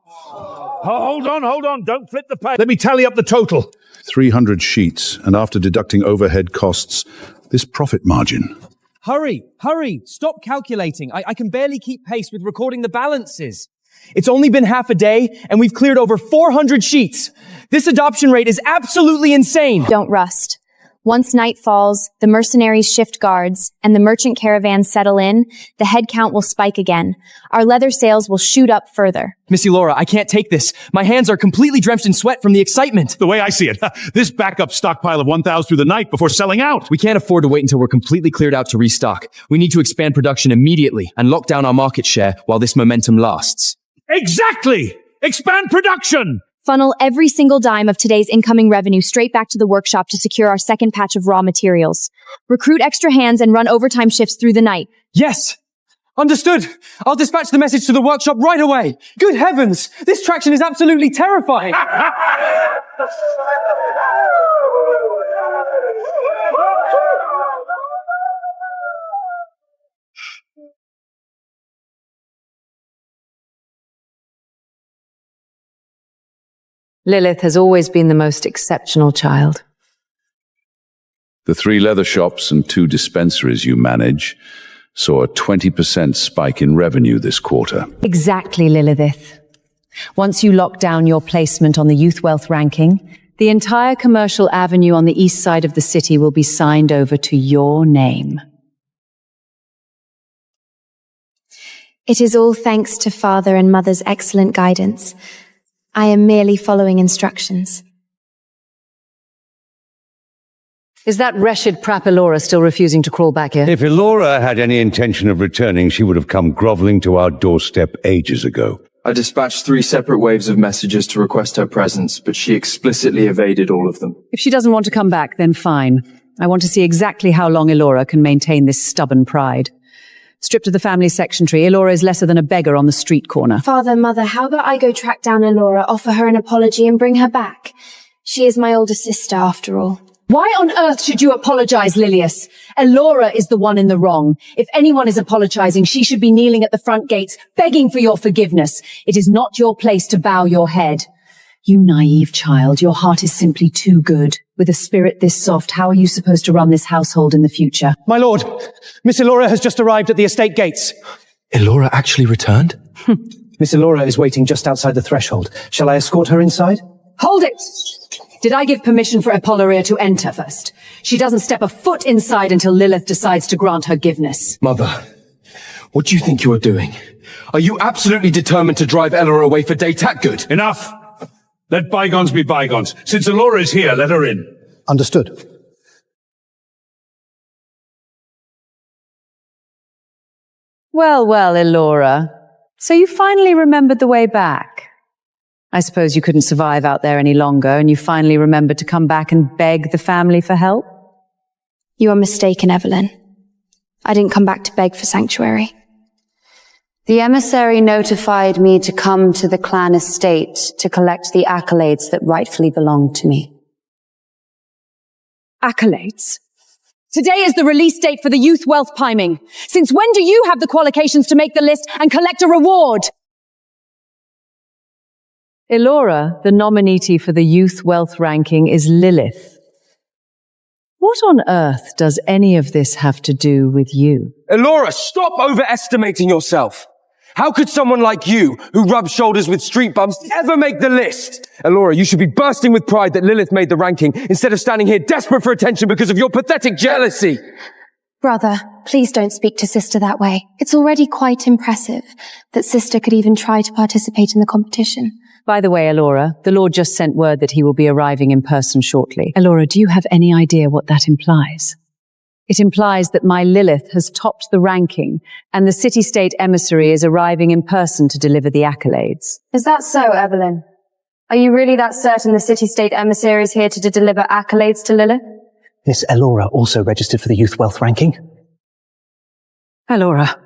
Hold on. Don't flip the page. Let me tally up the total. 300 sheets, and after deducting overhead costs, this profit margin. Hurry. Stop calculating. I can barely keep pace with recording the balances. It's only been half a day, and we've cleared over 400 sheets. This adoption rate is absolutely insane. Don't rust. Once night falls, the mercenaries shift guards, and the merchant caravans settle in, the head count will spike again. Our leather sales will shoot up further. Miss Elora, I can't take this. My hands are completely drenched in sweat from the excitement. The way I see it, this backup stockpile of 1,000 through the night before selling out. We can't afford to wait until we're completely cleared out to restock. We need to expand production immediately and lock down our market share while this momentum lasts. Exactly! Expand production! Funnel every single dime of today's incoming revenue straight back to the workshop to secure our second patch of raw materials. Recruit extra hands and run overtime shifts through the night. Yes! Understood! I'll dispatch the message to the workshop right away! Good heavens! This traction is absolutely terrifying! Lilith has always been the most exceptional child. The 3 leather shops and 2 dispensaries you manage saw a 20% spike in revenue this quarter. Exactly, Lilith. Once you lock down your placement on the Youth Wealth ranking, the entire commercial avenue on the east side of the city will be signed over to your name. It is all thanks to Father and Mother's excellent guidance. I am merely following instructions. Is that wretched prap Elora still refusing to crawl back here? If Elora had any intention of returning, she would have come groveling to our doorstep ages ago. I dispatched 3 separate waves of messages to request her presence, but she explicitly evaded all of them. If she doesn't want to come back, then fine. I want to see exactly how long Elora can maintain this stubborn pride. Stripped of the family section tree, Elora is lesser than a beggar on the street corner. Father, Mother, how about I go track down Elora, offer her an apology and bring her back? She is my older sister, after all. Why on earth should you apologize, Lilius? Elora is the one in the wrong. If anyone is apologizing, she should be kneeling at the front gates, begging for your forgiveness. It is not your place to bow your head. You naive child, your heart is simply too good. With a spirit this soft, how are you supposed to run this household in the future? My lord, Miss Elora has just arrived at the estate gates. Elora actually returned? Miss Elora is waiting just outside the threshold. Shall I escort her inside? Hold it! Did I give permission for Apolloria to enter first? She doesn't step a foot inside until Lilith decides to grant her giveness. Mother, what do you think you are doing? Are you absolutely determined to drive Elora away for Daytat good? Enough! Let bygones be bygones. Since Elora is here, let her in. Understood. Well, Elora. So you finally remembered the way back. I suppose you couldn't survive out there any longer, and you finally remembered to come back and beg the family for help? You are mistaken, Evelyn. I didn't come back to beg for sanctuary. The emissary notified me to come to the clan estate to collect the accolades that rightfully belong to me. Accolades? Today is the release date for the Youth Wealth Priming. Since when do you have the qualifications to make the list and collect a reward? Elora, the nominee for the Youth Wealth ranking, is Lilith. What on earth does any of this have to do with you? Elora, stop overestimating yourself. How could someone like you, who rubs shoulders with street bums, ever make the list? Elora, you should be bursting with pride that Lilith made the ranking instead of standing here desperate for attention because of your pathetic jealousy. Brother, please don't speak to Sister that way. It's already quite impressive that Sister could even try to participate in the competition. By the way, Elora, the Lord just sent word that he will be arriving in person shortly. Elora, do you have any idea what that implies? It implies that my Lilith has topped the ranking, and the city-state emissary is arriving in person to deliver the accolades. Is that so, Evelyn? Are you really that certain the city-state emissary is here to deliver accolades to Lilith? Miss Elora also registered for the Youth Wealth ranking. Elora,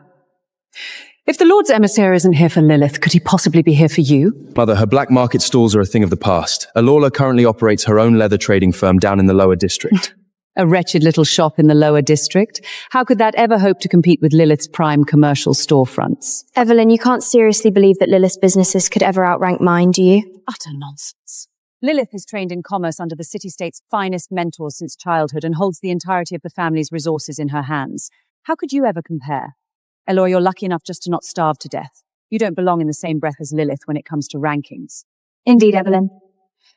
if the Lord's emissary isn't here for Lilith, could he possibly be here for you? Mother, her black market stalls are a thing of the past. Elora currently operates her own leather trading firm down in the lower district. A wretched little shop in the lower district? How could that ever hope to compete with Lilith's prime commercial storefronts? Evelyn, you can't seriously believe that Lilith's businesses could ever outrank mine, do you? Utter nonsense. Lilith is trained in commerce under the city-state's finest mentors since childhood and holds the entirety of the family's resources in her hands. How could you ever compare? Elora, you're lucky enough just to not starve to death. You don't belong in the same breath as Lilith when it comes to rankings. Indeed, Evelyn.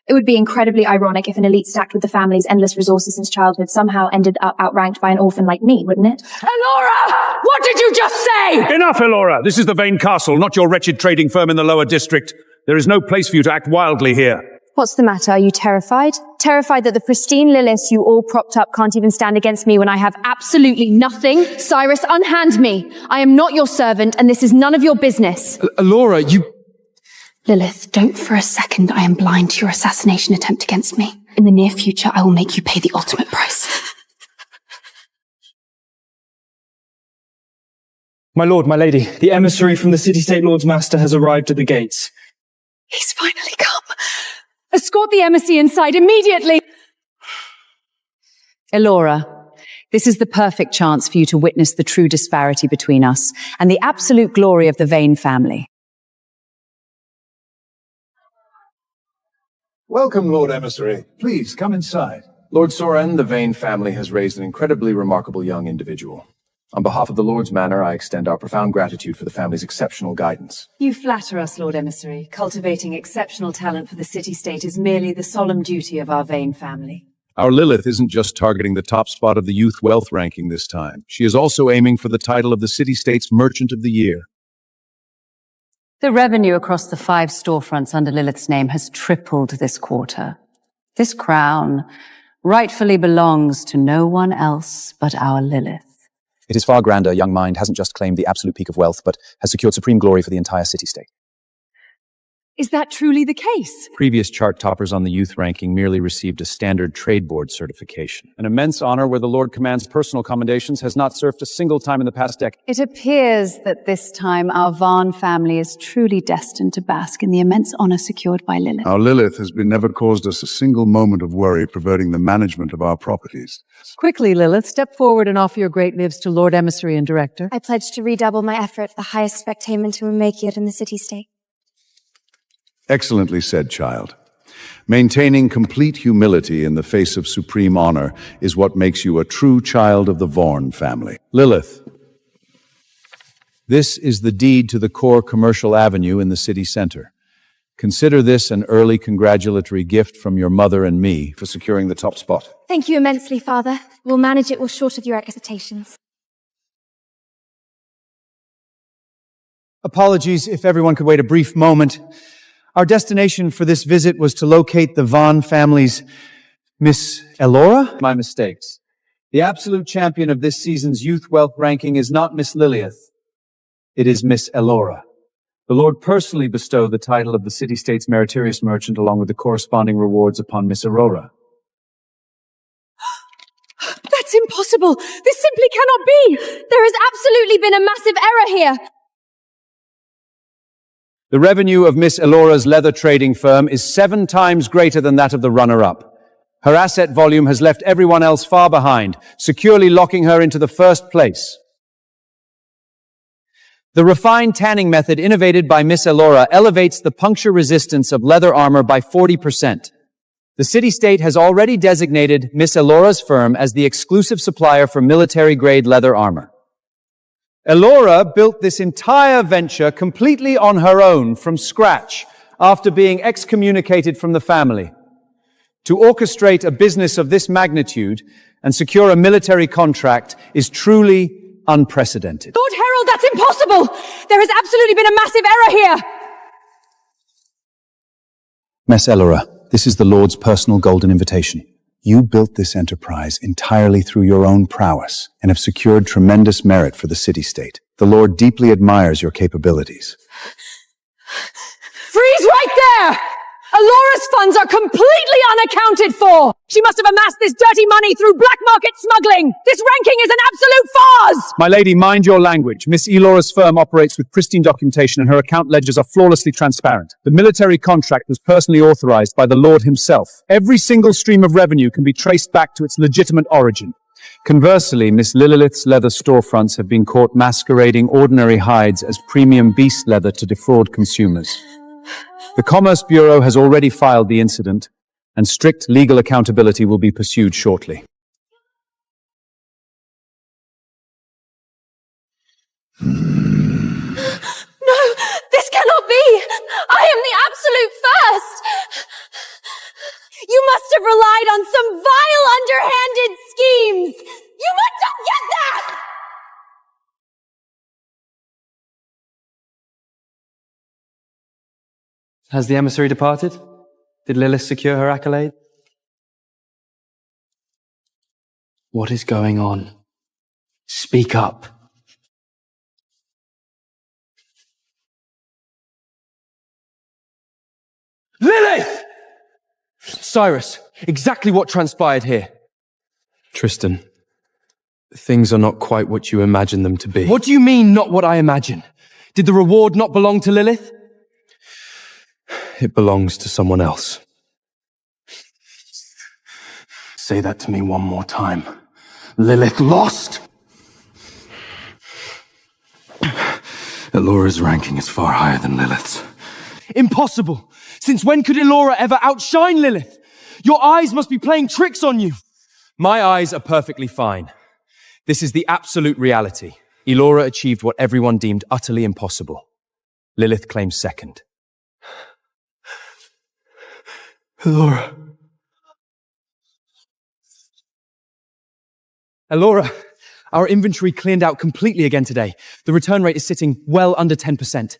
It would be incredibly ironic if an elite stacked with the family's endless resources since childhood somehow ended up outranked by an orphan like me, wouldn't it? Elora! What did you just say? Enough, Elora! This is the Vane Castle, not your wretched trading firm in the lower district. There is no place for you to act wildly here. What's the matter? Are you terrified? Terrified that the pristine Lilith you all propped up can't even stand against me when I have absolutely nothing? Cyrus, unhand me. I am not your servant, and this is none of your business. Elora, you... Lilith, don't for a second I am blind to your assassination attempt against me. In the near future, I will make you pay the ultimate price. My lord, my lady, the emissary from the city-state lord's master has arrived at the gates. He's finally come. Escort the emissary inside immediately! Elora, this is the perfect chance for you to witness the true disparity between us and the absolute glory of the Vane family. Welcome, Lord Emissary. Please, come inside. Lord Soren, the Vane family has raised an incredibly remarkable young individual. On behalf of the Lord's Manor, I extend our profound gratitude for the family's exceptional guidance. You flatter us, Lord Emissary. Cultivating exceptional talent for the city-state is merely the solemn duty of our Vane family. Our Lilith isn't just targeting the top spot of the Youth Wealth ranking this time. She is also aiming for the title of the city-state's Merchant of the Year. The revenue across the 5 storefronts under Lilith's name has tripled this quarter. This crown rightfully belongs to no one else but our Lilith. It is far grander. Young mind hasn't just claimed the absolute peak of wealth, but has secured supreme glory for the entire city-state. Is that truly the case? Previous chart toppers on the youth ranking merely received a standard trade board certification. An immense honor where the Lord commands personal commendations has not served a single time in the past decade. It appears that this time our Vane family is truly destined to bask in the immense honor secured by Lilith. Our Lilith has never caused us a single moment of worry perverting the management of our properties. Quickly, Lilith, step forward and offer your great lives to Lord Emissary and Director. I pledge to redouble my effort for the highest spectator to make it in the city-state. Excellently said, child. Maintaining complete humility in the face of supreme honor is what makes you a true child of the Vorn family. Lilith, This is the deed to the core commercial avenue in the city center. Consider this an early congratulatory gift from your mother and me for securing the top spot. Thank you immensely, Father. We'll manage it well short of your expectations. Apologies if everyone could wait a brief moment. Our destination for this visit was to locate the Vaughn family's Miss Elora? My mistakes. The absolute champion of this season's youth wealth ranking is not Miss Lilith. It is Miss Elora. The Lord personally bestowed the title of the city-state's meritorious merchant along with the corresponding rewards upon Miss Aurora. That's impossible! This simply cannot be! There has absolutely been a massive error here! The revenue of Miss Elora's leather trading firm is 7 times greater than that of the runner-up. Her asset volume has left everyone else far behind, securely locking her into the first place. The refined tanning method innovated by Miss Elora elevates the puncture resistance of leather armor by 40%. The city-state has already designated Miss Elora's firm as the exclusive supplier for military-grade leather armor. Elora built this entire venture completely on her own from scratch after being excommunicated from the family. To orchestrate a business of this magnitude and secure a military contract is truly unprecedented. Lord Herald, that's impossible! There has absolutely been a massive error here! Miss Elora, this is the Lord's personal golden invitation. You built this enterprise entirely through your own prowess and have secured tremendous merit for the city-state. The Lord deeply admires your capabilities. Freeze right there! Elora's funds are completely unaccounted for! She must have amassed this dirty money through black market smuggling! This ranking is an absolute farce! My lady, mind your language. Miss Elora's firm operates with pristine documentation and her account ledgers are flawlessly transparent. The military contract was personally authorized by the Lord himself. Every single stream of revenue can be traced back to its legitimate origin. Conversely, Miss Lilith's leather storefronts have been caught masquerading ordinary hides as premium beast leather to defraud consumers. The Commerce Bureau has already filed the incident, and strict legal accountability will be pursued shortly. No, this cannot be! I am the absolute first! You must have relied on some vile, underhanded schemes! You must not get that! Has the emissary departed? Did Lilith secure her accolade? What is going on? Speak up. Lilith! Cyrus, exactly what transpired here? Tristan, things are not quite what you imagine them to be. What do you mean, not what I imagine? Did the reward not belong to Lilith? It belongs to someone else. Say that to me one more time. Lilith lost! Elora's ranking is far higher than Lilith's. Impossible! Since when could Elora ever outshine Lilith? Your eyes must be playing tricks on you! My eyes are perfectly fine. This is the absolute reality. Elora achieved what everyone deemed utterly impossible. Lilith claims second. Elora. Elora, our inventory cleared out completely again today. The return rate is sitting well under 10%.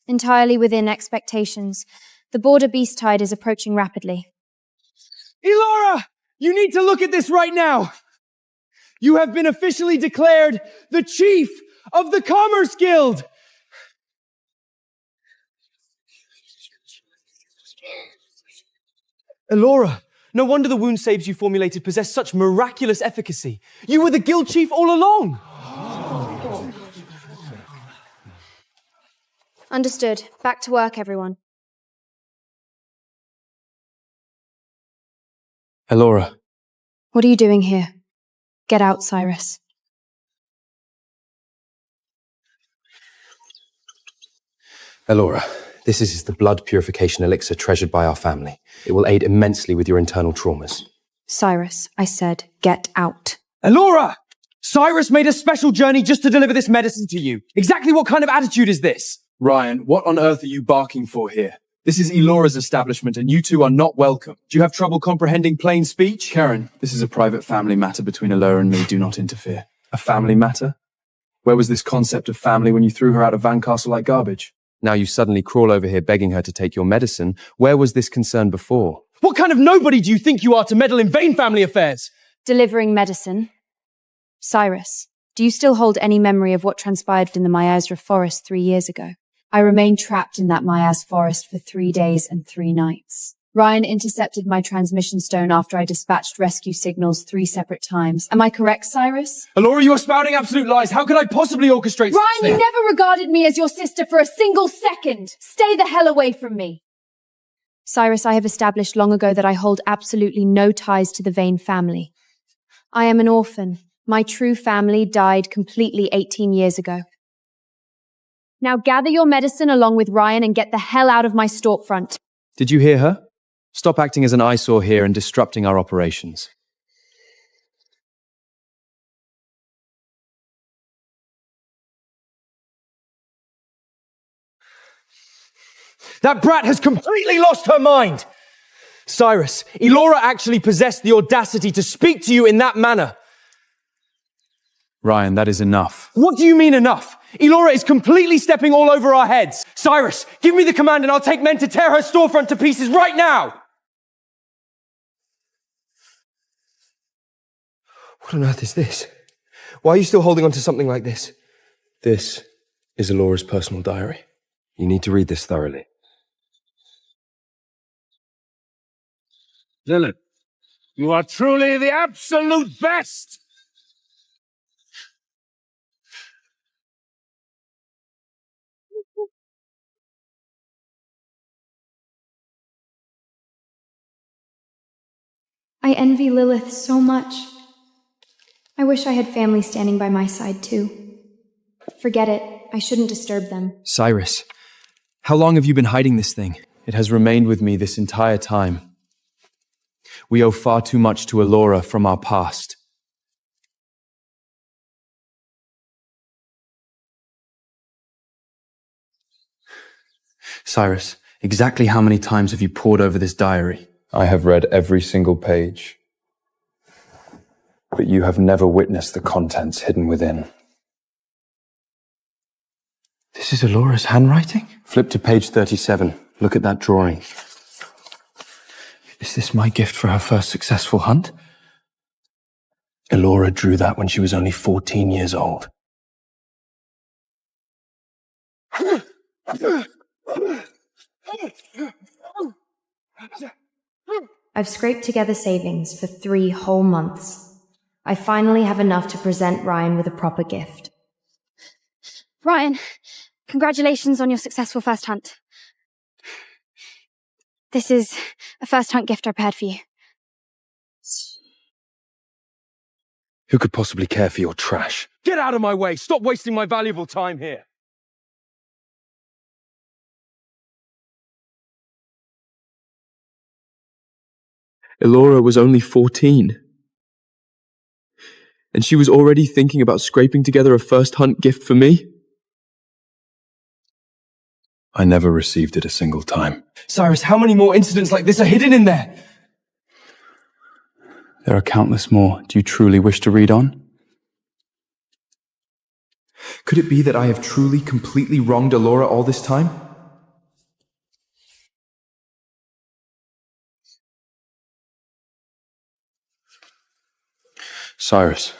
Entirely within expectations. The border beast tide is approaching rapidly. Elora! You need to look at this right now! You have been officially declared the chief of the Commerce Guild! Elora, no wonder the wound saves you formulated possessed such miraculous efficacy. You were the guild chief all along. Understood. Back to work, everyone. Elora. What are you doing here? Get out, Cyrus. Elora, this is the blood purification elixir treasured by our family. It will aid immensely with your internal traumas. Cyrus, I said, get out. Elora! Cyrus made a special journey just to deliver this medicine to you. Exactly what kind of attitude is this? Ryan, what on earth are you barking for here? This is Elora's establishment and you two are not welcome. Do you have trouble comprehending plain speech? Karen, this is a private family matter between Elora and me. Do not interfere. A family matter? Where was this concept of family when you threw her out of Van Castle like garbage? Now you suddenly crawl over here begging her to take your medicine. Where was this concern before? What kind of nobody do you think you are to meddle in vain family affairs? Delivering medicine. Cyrus, do you still hold any memory of what transpired in the Miasra forest 3 years ago? I remained trapped in that Mias forest for 3 days and 3 nights. Ryan intercepted my transmission stone after I dispatched rescue signals 3 separate times. Am I correct, Cyrus? Elora, you are spouting absolute lies. How could I possibly orchestrate— Ryan, you never regarded me as your sister for a single second. Stay the hell away from me. Cyrus, I have established long ago that I hold absolutely no ties to the Vane family. I am an orphan. My true family died completely 18 years ago. Now gather your medicine along with Ryan and get the hell out of my storefront. Did you hear her? Stop acting as an eyesore here and disrupting our operations. That brat has completely lost her mind! Cyrus, Elora actually possessed the audacity to speak to you in that manner. Ryan, that is enough. What do you mean enough? Elora is completely stepping all over our heads. Cyrus, give me the command and I'll take men to tear her storefront to pieces right now! What on earth is this? Why are you still holding on to something like this? This is Elora's personal diary. You need to read this thoroughly. Lilith, you are truly the absolute best! I envy Lilith so much. I wish I had family standing by my side too. Forget it. I shouldn't disturb them. Cyrus, how long have you been hiding this thing? It has remained with me this entire time. We owe far too much to Elora from our past. Cyrus, exactly how many times have you pored over this diary? I have read every single page. But you have never witnessed the contents hidden within. This is Elora's handwriting? Flip to page 37. Look at that drawing. Is this my gift for her first successful hunt? Elora drew that when she was only 14 years old. I've scraped together savings for 3 whole months. I finally have enough to present Ryan with a proper gift. Ryan, congratulations on your successful first hunt. This is a first hunt gift I prepared for you. Who could possibly care for your trash? Get out of my way! Stop wasting my valuable time here! Elora was only 14. And she was already thinking about scraping together a first hunt gift for me? I never received it a single time. Cyrus, how many more incidents like this are hidden in there? There are countless more. Do you truly wish to read on? Could it be that I have truly, completely wronged Elora all this time? Cyrus,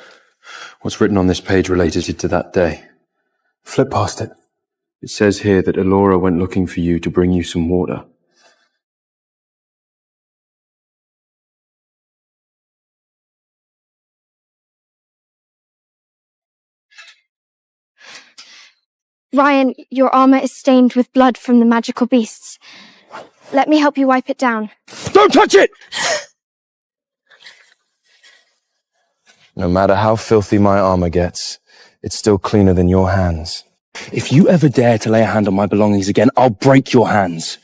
what's written on this page related to that day? Flip past it. It says here that Elora went looking for you to bring you some water. Ryan, your armor is stained with blood from the magical beasts. Let me help you wipe it down. Don't touch it! No matter how filthy my armor gets, it's still cleaner than your hands. If you ever dare to lay a hand on my belongings again, I'll break your hands.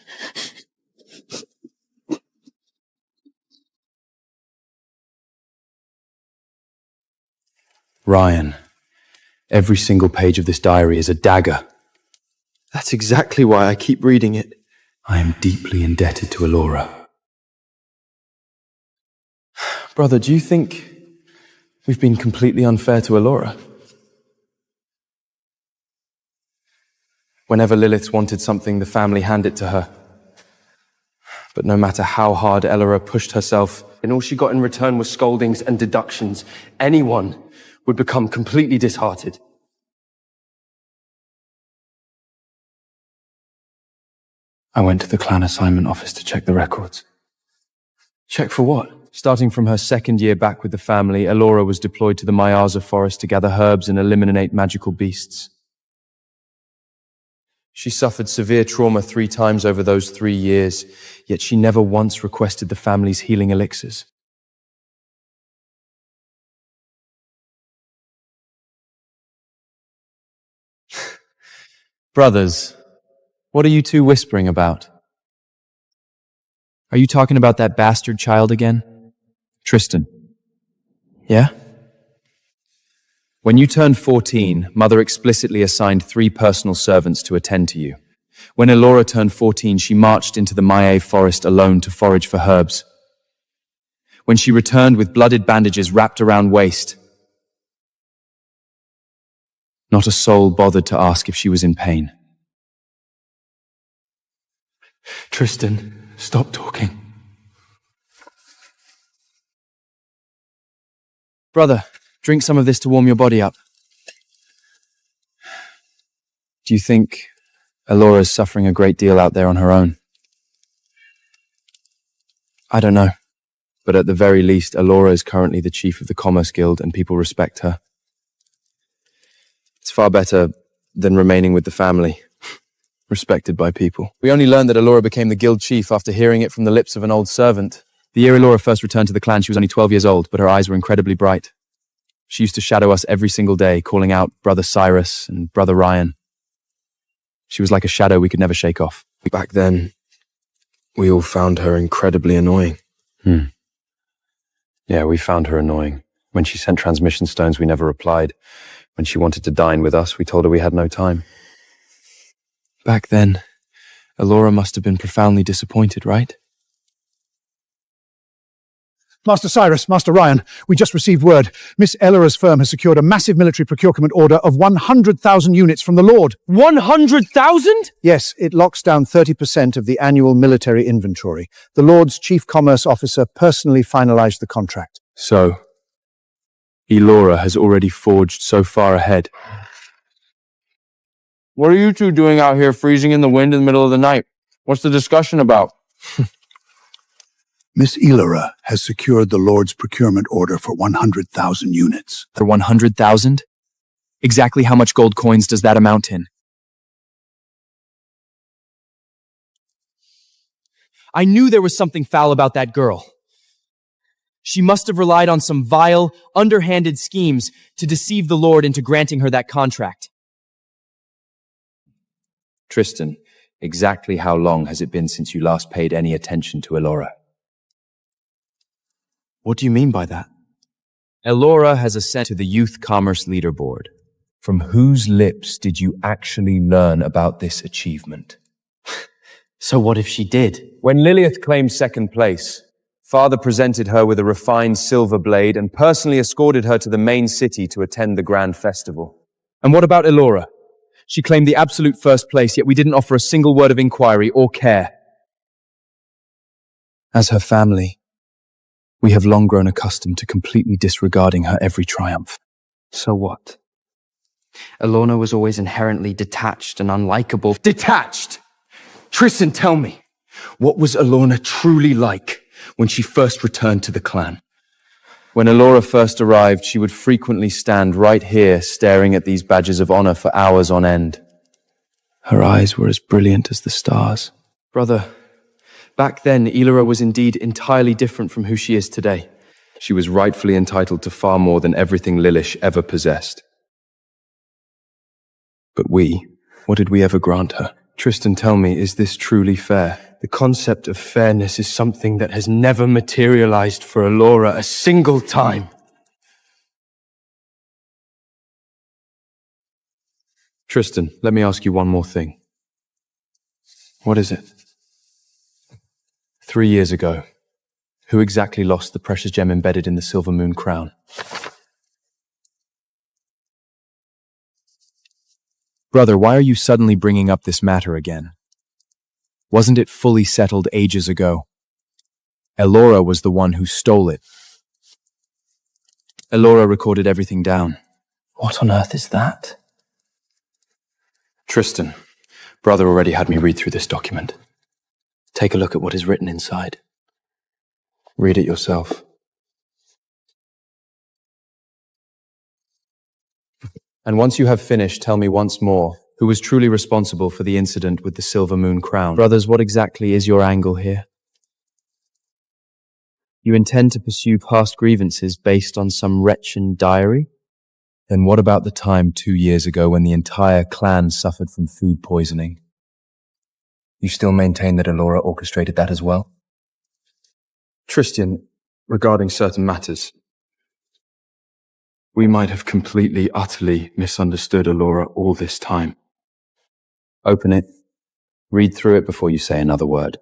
Ryan, every single page of this diary is a dagger. That's exactly why I keep reading it. I am deeply indebted to Elora. Brother, do you think we've been completely unfair to Elora? Whenever Lilith wanted something, the family handed it to her. But no matter how hard Elora pushed herself, and all she got in return was scoldings and deductions, anyone would become completely disheartened. I went to the clan assignment office to check the records. Check for what? Starting from her second year back with the family, Elora was deployed to the Mayaza forest to gather herbs and eliminate magical beasts. She suffered severe trauma 3 times over those 3 years, yet she never once requested the family's healing elixirs. Brothers, what are you two whispering about? Are you talking about that bastard child again? Tristan. Yeah? When you turned 14, Mother explicitly assigned 3 personal servants to attend to you. When Elora turned 14, she marched into the Maya forest alone to forage for herbs. When she returned with blooded bandages wrapped around waist, not a soul bothered to ask if she was in pain. Tristan, stop talking. Brother, drink some of this to warm your body up. Do you think Elora is suffering a great deal out there on her own? I don't know. But at the very least, Elora is currently the chief of the Commerce Guild and people respect her. It's far better than remaining with the family, respected by people. We only learned that Elora became the guild chief after hearing it from the lips of an old servant. The year Elora first returned to the clan, she was only 12 years old, but her eyes were incredibly bright. She used to shadow us every single day, calling out Brother Cyrus and Brother Ryan. She was like a shadow we could never shake off. Back then, we all found her incredibly annoying. Yeah, we found her annoying. When she sent transmission stones, we never replied. When she wanted to dine with us, we told her we had no time. Back then, Elora must have been profoundly disappointed, right? Master Cyrus, Master Ryan, we just received word. Miss Elora's firm has secured a massive military procurement order of 100,000 units from the Lord. 100,000? Yes, it locks down 30% of the annual military inventory. The Lord's chief commerce officer personally finalized the contract. So, Elora has already forged so far ahead. What are you two doing out here freezing in the wind in the middle of the night? What's the discussion about? Miss Elora has secured the Lord's procurement order for 100,000 units. For 100,000? Exactly how much gold coins does that amount in? I knew there was something foul about that girl. She must have relied on some vile, underhanded schemes to deceive the Lord into granting her that contract. Tristan, exactly how long has it been since you last paid any attention to Elora? What do you mean by that? Elora has ascended to the Youth Commerce Leaderboard. From whose lips did you actually learn about this achievement? So what if she did? When Lilith claimed second place, Father presented her with a refined silver blade and personally escorted her to the main city to attend the grand festival. And what about Elora? She claimed the absolute first place, yet we didn't offer a single word of inquiry or care. As her family, we have long grown accustomed to completely disregarding her every triumph. So what? Elora was always inherently detached and unlikable. Detached! Tristan, tell me, what was Elora truly like when she first returned to the clan? When Elora first arrived, she would frequently stand right here staring at these badges of honor for hours on end. Her eyes were as brilliant as the stars. Brother, back then, Elora was indeed entirely different from who she is today. She was rightfully entitled to far more than everything Lilish ever possessed. But what did we ever grant her? Tristan, tell me, is this truly fair? The concept of fairness is something that has never materialized for Elora a single time. Tristan, let me ask you one more thing. What is it? 3 years ago, who exactly lost the precious gem embedded in the silver moon crown? Brother, why are you suddenly bringing up this matter again? Wasn't it fully settled ages ago? Elora was the one who stole it. Elora recorded everything down. What on earth is that? Tristan, brother already had me read through this document. Take a look at what is written inside. Read it yourself. And once you have finished, tell me once more who was truly responsible for the incident with the silver moon crown. Brothers, what exactly is your angle here? You intend to pursue past grievances based on some wretched diary? Then what about the time 2 years ago when the entire clan suffered from food poisoning? You still maintain that Elora orchestrated that as well? Tristan, regarding certain matters, we might have completely, utterly misunderstood Elora all this time. Open it. Read through it before you say another word.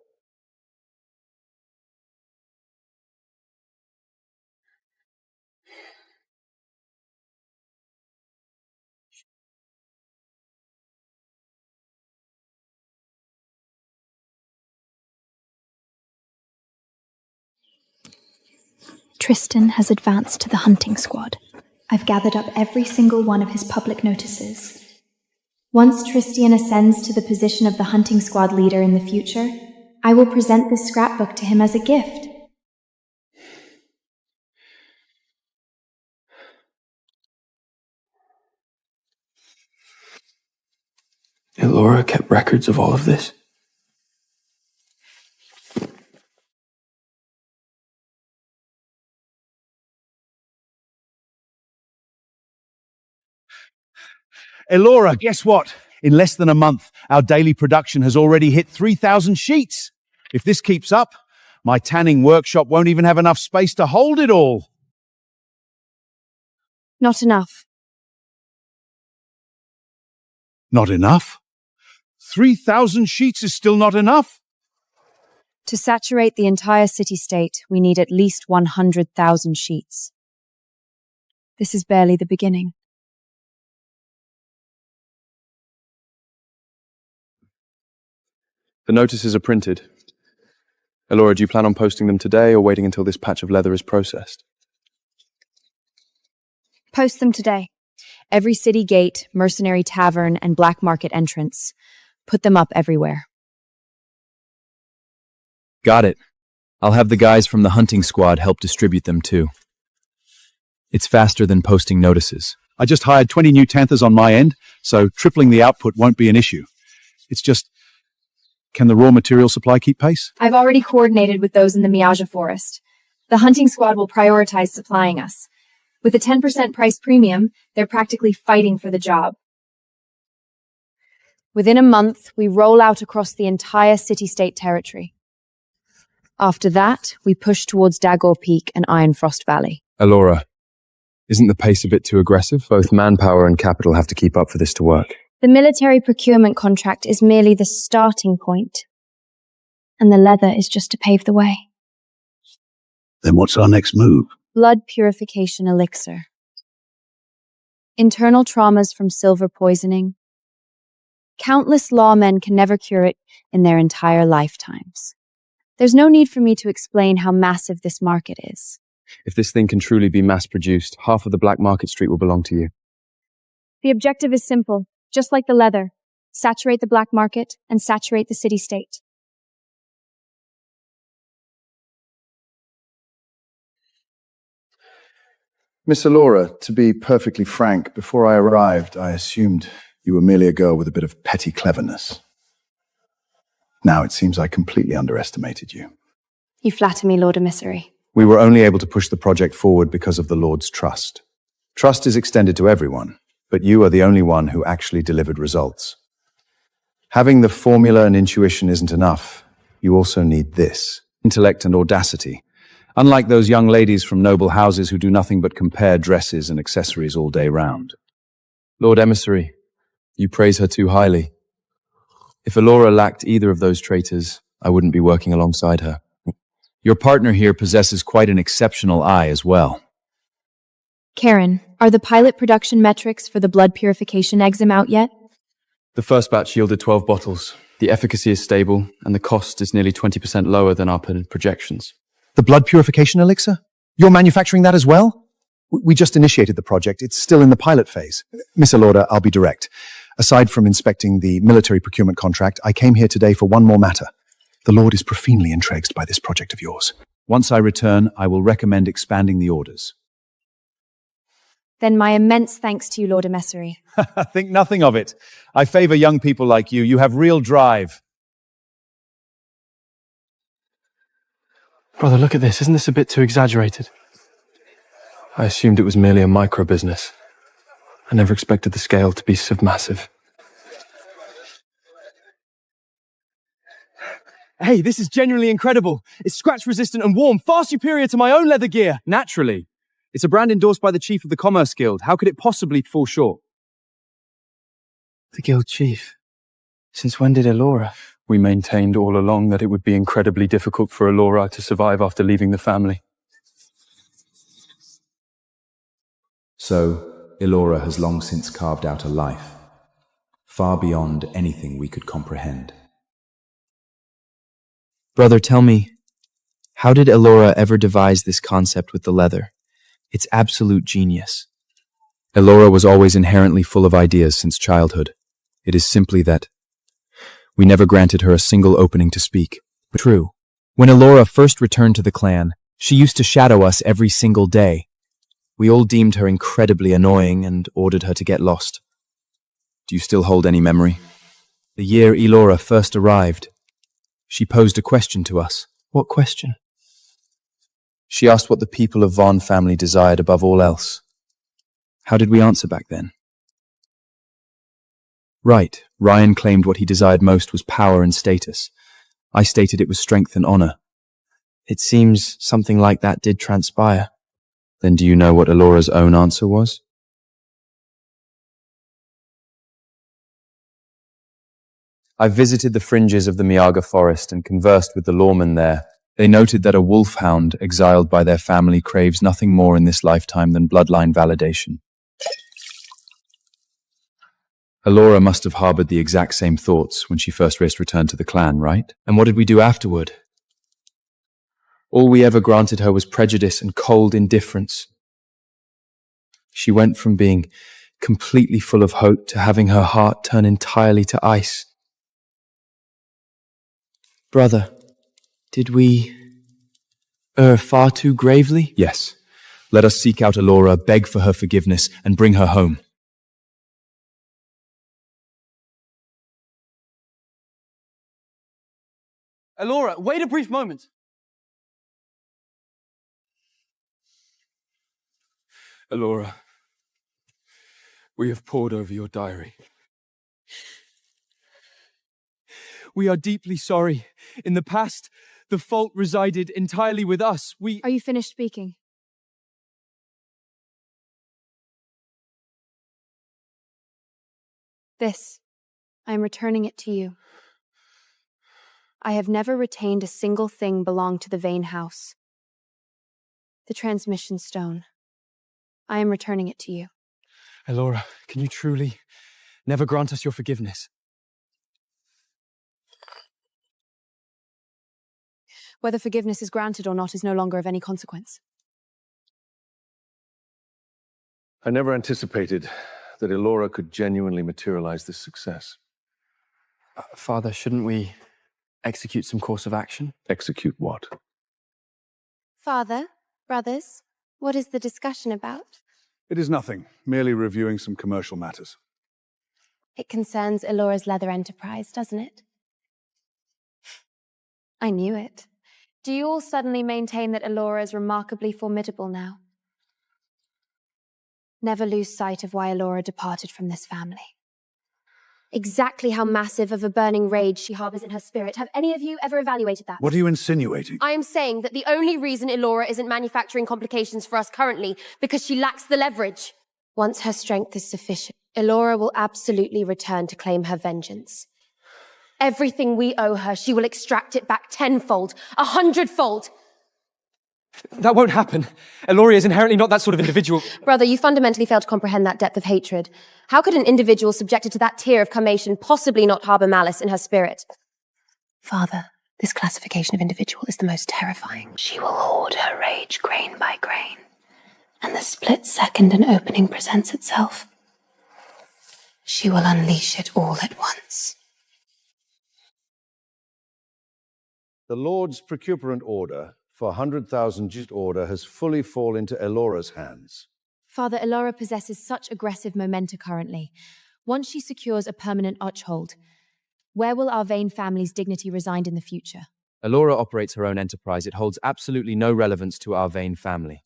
Tristan has advanced to the hunting squad. I've gathered up every single one of his public notices. Once Tristan ascends to the position of the hunting squad leader in the future, I will present this scrapbook to him as a gift. Elora kept records of all of this? Elora, guess what? In less than a month, our daily production has already hit 3,000 sheets. If this keeps up, my tanning workshop won't even have enough space to hold it all. Not enough. Not enough? 3,000 sheets is still not enough? To saturate the entire city-state, we need at least 100,000 sheets. This is barely the beginning. The notices are printed. Elora, do you plan on posting them today or waiting until this patch of leather is processed? Post them today. Every city gate, mercenary tavern, and black market entrance. Put them up everywhere. Got it. I'll have the guys from the hunting squad help distribute them too. It's faster than posting notices. I just hired 20 new Tanthers on my end, so tripling the output won't be an issue. It's just, can the raw material supply keep pace? I've already coordinated with those in the Miaja forest. The hunting squad will prioritize supplying us. With a 10% price premium, they're practically fighting for the job. Within a month, we roll out across the entire city-state territory. After that, we push towards Dagor Peak and Ironfrost Valley. Elora, isn't the pace a bit too aggressive? Both manpower and capital have to keep up for this to work. The military procurement contract is merely the starting point, and the leather is just to pave the way. Then what's our next move? Blood purification elixir. Internal traumas from silver poisoning. Countless lawmen can never cure it in their entire lifetimes. There's no need for me to explain how massive this market is. If this thing can truly be mass-produced, half of the black market street will belong to you. The objective is simple, just like the leather. Saturate the black market and saturate the city-state. Miss Elora, to be perfectly frank, before I arrived, I assumed you were merely a girl with a bit of petty cleverness. Now it seems I completely underestimated you. You flatter me, Lord Emissary. We were only able to push the project forward because of the Lord's trust. Trust is extended to everyone, but you are the only one who actually delivered results. Having the formula and intuition isn't enough. You also need this, intellect and audacity. Unlike those young ladies from noble houses who do nothing but compare dresses and accessories all day round. Lord Emissary, You praise her too highly. If Elora lacked either of those traitors, I wouldn't be working alongside her. Your partner here possesses quite an exceptional eye as well. Karen, are the pilot production metrics for the blood purification exim out yet? The first batch yielded 12 bottles. The efficacy is stable, and the cost is nearly 20% lower than our projections. The blood purification elixir? You're manufacturing that as well? We just initiated the project. It's still in the pilot phase. Miss Elora, I'll be direct. Aside from inspecting the military procurement contract, I came here today for one more matter. The Lord is profoundly intrigued by this project of yours. Once I return, I will recommend expanding the orders. Then my immense thanks to you, Lord Emissary. Think nothing of it. I favor young people like you. You have real drive. Brother, look at this. Isn't this a bit too exaggerated? I assumed it was merely a micro business. I never expected the scale to be so massive. Hey, this is genuinely incredible. It's scratch-resistant and warm, far superior to my own leather gear. Naturally. It's a brand endorsed by the chief of the Commerce Guild. How could it possibly fall short? The guild chief? Since when did Elora? We maintained all along that it would be incredibly difficult for Elora to survive after leaving the family. So, Elora has long since carved out a life, far beyond anything we could comprehend. Brother, tell me, how did Elora ever devise this concept with the leather? It's absolute genius. Elora was always inherently full of ideas since childhood. It is simply that we never granted her a single opening to speak. But true. When Elora first returned to the clan, she used to shadow us every single day. We all deemed her incredibly annoying and ordered her to get lost. Do you still hold any memory? The year Elora first arrived, she posed a question to us. What question? She asked what the people of Vaughn family desired above all else. How did we answer back then? Right, Ryan claimed what he desired most was power and status. I stated it was strength and honor. It seems something like that did transpire. Then do you know what Elora's own answer was? I visited the fringes of the Miyaga forest and conversed with the lawmen there. They noted that a wolfhound exiled by their family craves nothing more in this lifetime than bloodline validation. Elora must have harbored the exact same thoughts when she first returned to the clan, right? And what did we do afterward? All we ever granted her was prejudice and cold indifference. She went from being completely full of hope to having her heart turn entirely to ice. Brother, did we err far too gravely? Yes. Let us seek out Elora, beg for her forgiveness, and bring her home. Elora, wait a brief moment. Elora, we have pored over your diary. We are deeply sorry. In the past, the fault resided entirely with us. Are you finished speaking? This, I am returning it to you. I have never retained a single thing belonged to the Vane house. The transmission stone. I am returning it to you. Elora, can you truly never grant us your forgiveness? Whether forgiveness is granted or not is no longer of any consequence. I never anticipated that Elora could genuinely materialize this success. Father, shouldn't we execute some course of action? Execute what? Father, brothers, what is the discussion about? It is nothing, merely reviewing some commercial matters. It concerns Elora's leather enterprise, doesn't it? I knew it. Do you all suddenly maintain that Elora is remarkably formidable now? Never lose sight of why Elora departed from this family. Exactly how massive of a burning rage she harbors in her spirit. Have any of you ever evaluated that? What are you insinuating? I am saying that the only reason Elora isn't manufacturing complications for us currently because she lacks the leverage. Once her strength is sufficient, Elora will absolutely return to claim her vengeance. Everything we owe her, she will extract it back tenfold, 100-fold. That won't happen. Elora is inherently not that sort of individual. Brother, you fundamentally fail to comprehend that depth of hatred. How could an individual subjected to that tier of commation possibly not harbour malice in her spirit? Father, this classification of individual is the most terrifying. She will hoard her rage grain by grain, and the split second an opening presents itself, she will unleash it all at once. The Lord's precuperant order for 100,000 just order has fully fallen into Elora's hands. Father, Elora possesses such aggressive momenta currently. Once she secures a permanent archhold, where will our Vane family's dignity reside in the future? Elora operates her own enterprise. It holds absolutely no relevance to our Vane family.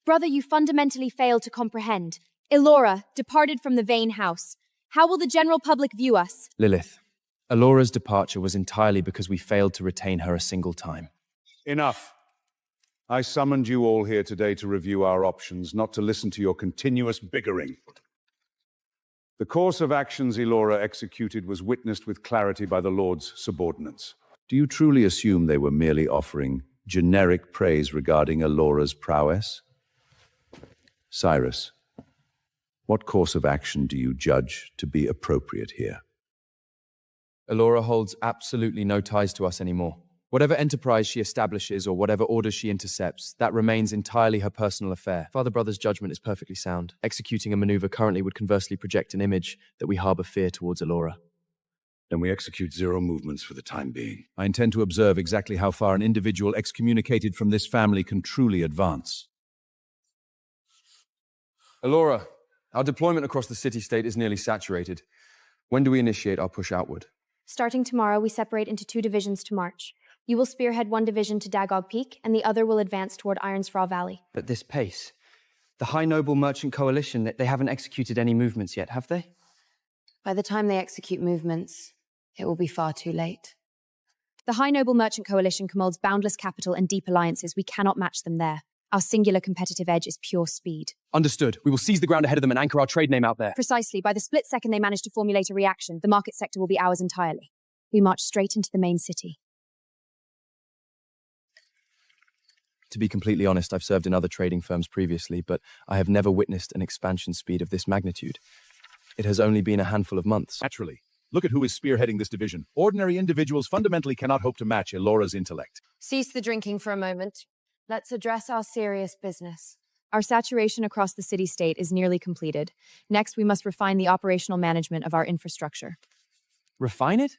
Brother, you fundamentally fail to comprehend. Elora departed from the Vane house. How will the general public view us? Lilith, Elora's departure was entirely because we failed to retain her a single time. Enough. I summoned you all here today to review our options, not to listen to your continuous bickering. The course of actions Elora executed was witnessed with clarity by the Lord's subordinates. Do you truly assume they were merely offering generic praise regarding Elora's prowess? Cyrus, what course of action do you judge to be appropriate here? Elora holds absolutely no ties to us anymore. Whatever enterprise she establishes or whatever orders she intercepts, that remains entirely her personal affair. Father Brother's judgment is perfectly sound. Executing a maneuver currently would conversely project an image that we harbor fear towards Elora. Then we execute zero movements for the time being. I intend to observe exactly how far an individual excommunicated from this family can truly advance. Elora, our deployment across the city-state is nearly saturated. When do we initiate our push outward? Starting tomorrow, we separate into 2 divisions to march. You will spearhead one division to Dagog Peak, and the other will advance toward Ironsfraw Valley. At this pace, the High Noble Merchant Coalition, they haven't executed any movements yet, have they? By the time they execute movements, it will be far too late. The High Noble Merchant Coalition commands boundless capital and deep alliances. We cannot match them there. Our singular competitive edge is pure speed. Understood. We will seize the ground ahead of them and anchor our trade name out there. Precisely. By the split second they manage to formulate a reaction, the market sector will be ours entirely. We march straight into the main city. To be completely honest, I've served in other trading firms previously, but I have never witnessed an expansion speed of this magnitude. It has only been a handful of months. Naturally. Look at who is spearheading this division. Ordinary individuals fundamentally cannot hope to match Elora's intellect. Cease the drinking for a moment. Let's address our serious business. Our saturation across the city-state is nearly completed. Next, we must refine the operational management of our infrastructure. Refine it?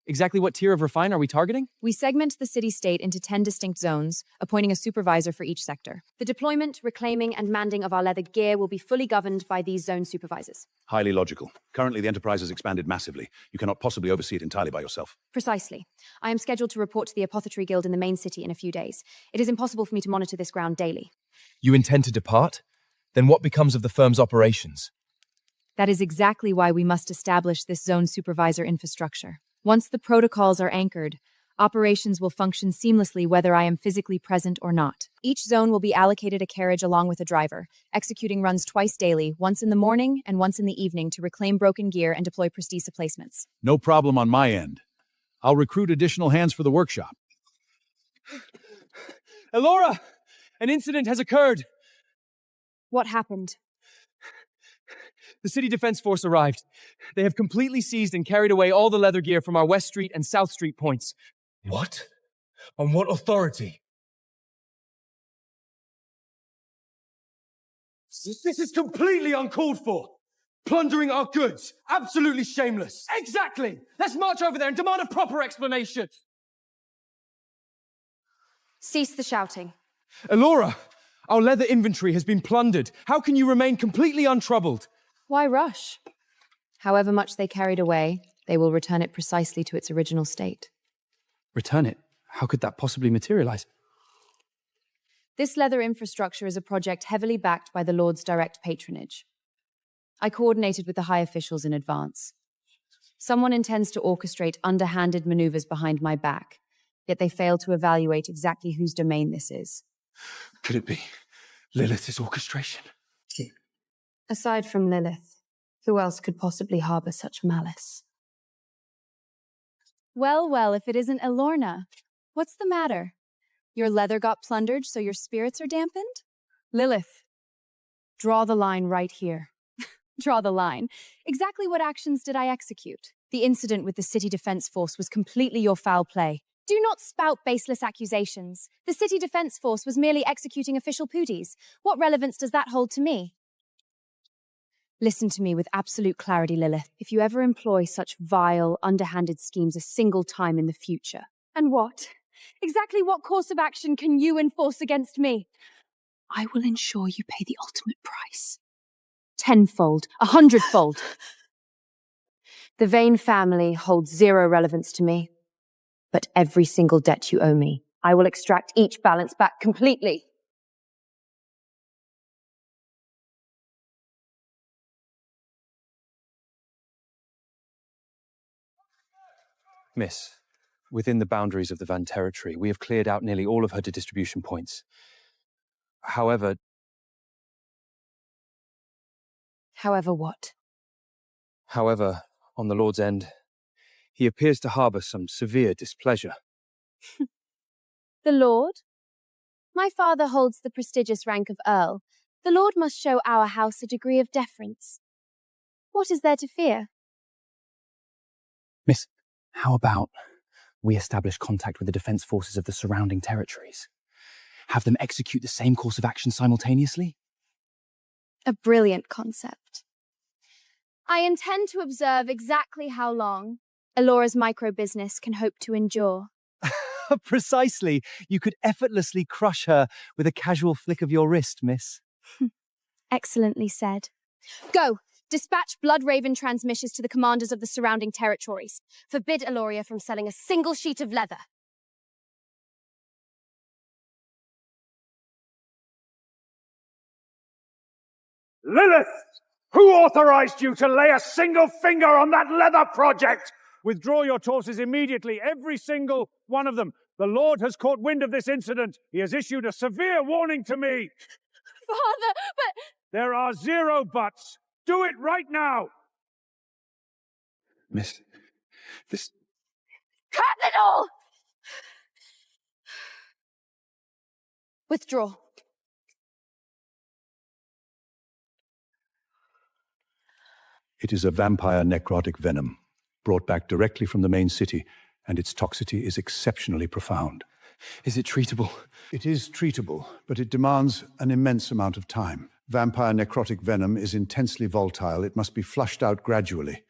Exactly what tier of refine are we targeting? We segment the city-state into 10 distinct zones, appointing a supervisor for each sector. The deployment, reclaiming, and manding of our leather gear will be fully governed by these zone supervisors. Highly logical. Currently, the enterprise has expanded massively. You cannot possibly oversee it entirely by yourself. Precisely. I am scheduled to report to the Apothecary Guild in the main city in a few days. It is impossible for me to monitor this ground daily. You intend to depart? Then what becomes of the firm's operations? That is exactly why we must establish this zone supervisor infrastructure. Once the protocols are anchored, operations will function seamlessly whether I am physically present or not. Each zone will be allocated a carriage along with a driver, executing runs twice daily, once in the morning and once in the evening to reclaim broken gear and deploy Prestisa placements. No problem on my end. I'll recruit additional hands for the workshop. Elora! An incident has occurred! What happened? The City Defense Force arrived. They have completely seized and carried away all the leather gear from our West Street and South Street points. What? On what authority? This is completely uncalled for. Plundering our goods. Absolutely shameless. Exactly. Let's march over there and demand a proper explanation. Cease the shouting. Elora, our leather inventory has been plundered. How can you remain completely untroubled? Why rush? However much they carried away, they will return it precisely to its original state. Return it? How could that possibly materialize? This leather infrastructure is a project heavily backed by the Lord's direct patronage. I coordinated with the high officials in advance. Someone intends to orchestrate underhanded maneuvers behind my back, yet they fail to evaluate exactly whose domain this is. Could it be Lilith's orchestration? Aside from Lilith, Who else could possibly harbor such malice? Well, well, if it isn't Elorna. What's the matter? Your leather got plundered, so your spirits are dampened? Lilith, draw the line right here. Draw the line. Exactly what actions did I execute? The incident with the City Defense Force was completely your foul play. Do not spout baseless accusations. The City Defense Force was merely executing official duties. What relevance does that hold to me? Listen to me with absolute clarity, Lilith. If you ever employ such vile, underhanded schemes a single time in the future. And what? Exactly what course of action can you enforce against me? I will ensure you pay the ultimate price. 10-fold, 100-fold. The Vane family holds zero relevance to me. But every single debt you owe me, I will extract each balance back completely. Miss, within the boundaries of the Van territory, we have cleared out nearly all of her distribution points. However... However what? However, on the Lord's end, he appears to harbour some severe displeasure. The Lord? My father holds the prestigious rank of Earl. The Lord must show our house a degree of deference. What is there to fear? Miss, how about we establish contact with the defence forces of the surrounding territories? Have them execute the same course of action simultaneously? A brilliant concept. I intend to observe exactly how long Elora's micro-business can hope to endure. Precisely. You could effortlessly crush her with a casual flick of your wrist, miss. Excellently said. Go! Dispatch Blood Raven transmissions to the commanders of the surrounding territories. Forbid Eloria from selling a single sheet of leather. Lilith! Who authorized you to lay a single finger on that leather project? Withdraw your torches immediately, every single one of them. The Lord has caught wind of this incident. He has issued a severe warning to me. Father, but... There are zero buts. Do it right now! Miss, this... Curtain it all! Withdraw. It is a vampire necrotic venom, brought back directly from the main city, and its toxicity is exceptionally profound. Is it treatable? It is treatable, but it demands an immense amount of time. Vampire necrotic venom is intensely volatile. It must be flushed out gradually.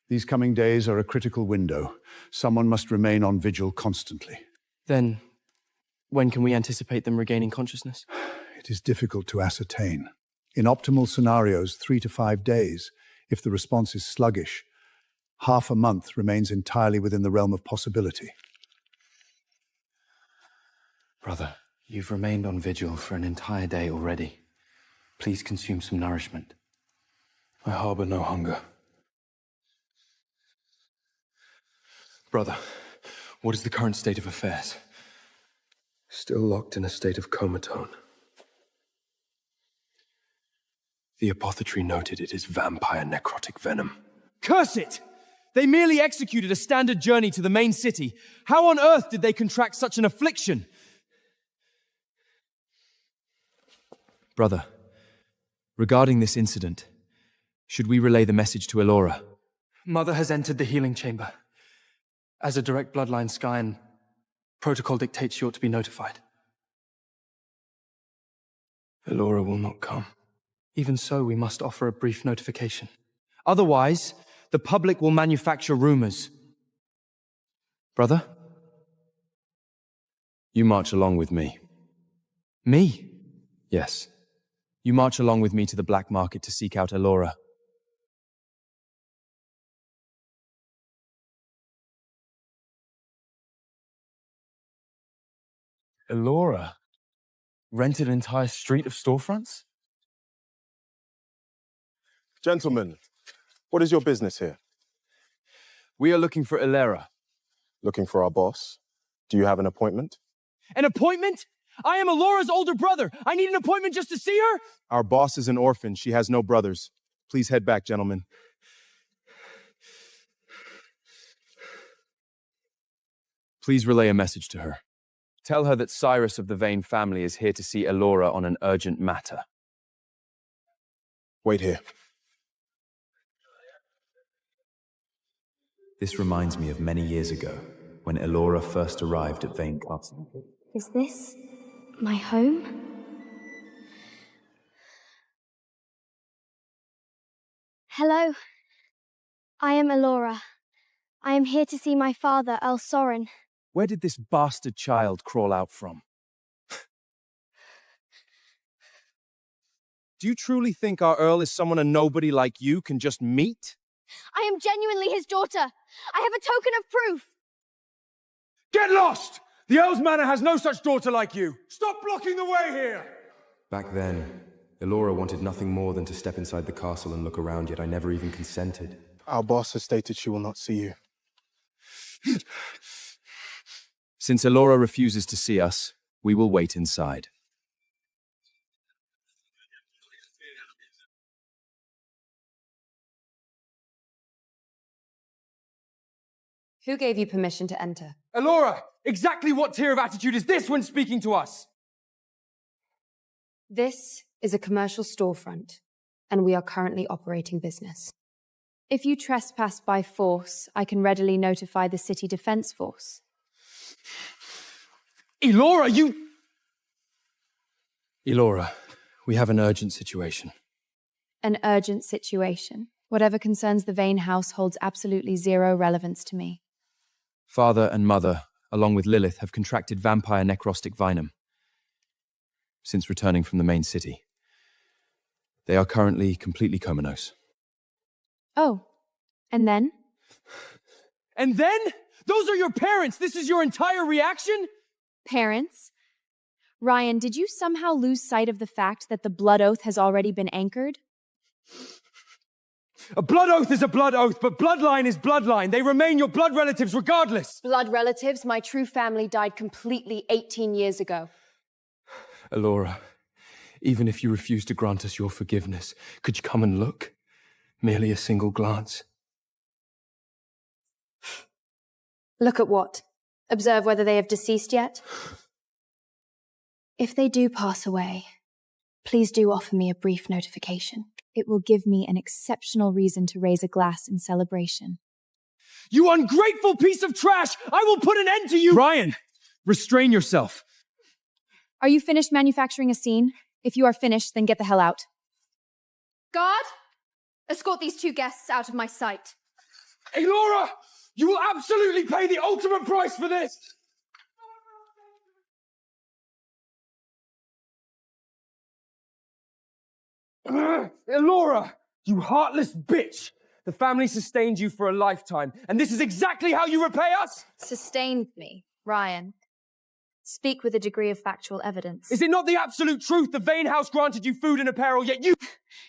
These coming days are a critical window. Someone must remain on vigil constantly. Then, when can we anticipate them regaining consciousness? It is difficult to ascertain. In optimal scenarios, 3 to 5 days. If the response is sluggish, half a month remains entirely within the realm of possibility. Brother, you've remained on vigil for an entire day already. Please consume some nourishment. I harbour no hunger. Brother, what is the current state of affairs? Still locked in a state of comatone. The apothecary noted it is vampire necrotic venom. Curse it! They merely executed a standard journey to the main city. How on earth did they contract such an affliction? Brother, regarding this incident, should we relay the message to Elora? Mother has entered the healing chamber. As a direct bloodline Skyen, protocol dictates she ought to be notified. Elora will not come. Even so, we must offer a brief notification. Otherwise, the public will manufacture rumors. Brother? You march along with me. Me? Yes. You march along with me to the black market to seek out Elora. Elora? Rented an entire street of storefronts? Gentlemen, what is your business here? We are looking for Elora. Looking for our boss? Do you have an appointment? An appointment? I am Elora's older brother. I need an appointment just to see her? Our boss is an orphan. She has no brothers. Please head back, gentlemen. Please relay a message to her. Tell her that Cyrus of the Vane family is here to see Elora on an urgent matter. Wait here. This reminds me of many years ago, when Elora first arrived at Vane Castle. Is this my home? Hello. I am Elora. I am here to see my father, Earl Soren. Where did this bastard child crawl out from? Do you truly think our Earl is someone a nobody like you can just meet? I am genuinely his daughter. I have a token of proof. Get lost! The Earl's manor has no such daughter like you. Stop blocking the way here! Back then, Elora wanted nothing more than to step inside the castle and look around, yet I never even consented. Our boss has stated she will not see you. Since Elora refuses to see us, we will wait inside. Who gave you permission to enter? Elora, exactly what tier of attitude is this when speaking to us? This is a commercial storefront, and we are currently operating business. If you trespass by force, I can readily notify the City Defense Force. Elora, you... Elora, we have an urgent situation. An urgent situation. Whatever concerns the Vane house holds absolutely zero relevance to me. Father and mother, along with Lilith, have contracted vampire necrostic venom since returning from the main city. They are currently completely comatose. Oh, and then? And then? Those are your parents! This is your entire reaction? Parents? Ryan, did you somehow lose sight of the fact that the blood oath has already been anchored? A blood oath is a blood oath, but bloodline is bloodline. They remain your blood relatives regardless. Blood relatives? My true family died completely 18 years ago. Elora, even if you refuse to grant us your forgiveness, could you come and look? Merely a single glance. Look at what? Observe whether they have deceased yet? If they do pass away, please do offer me a brief notification. It will give me an exceptional reason to raise a glass in celebration. You ungrateful piece of trash! I will put an end to you! Ryan, restrain yourself. Are you finished manufacturing a scene? If you are finished, then get the hell out. Guard, escort these two guests out of my sight. Elora, you will absolutely pay the ultimate price for this! Elora, you heartless bitch! The family sustained you for a lifetime, and this is exactly how you repay us? Sustained me, Ryan. Speak with a degree of factual evidence. Is it not the absolute truth? The Vane house granted you food and apparel, yet you...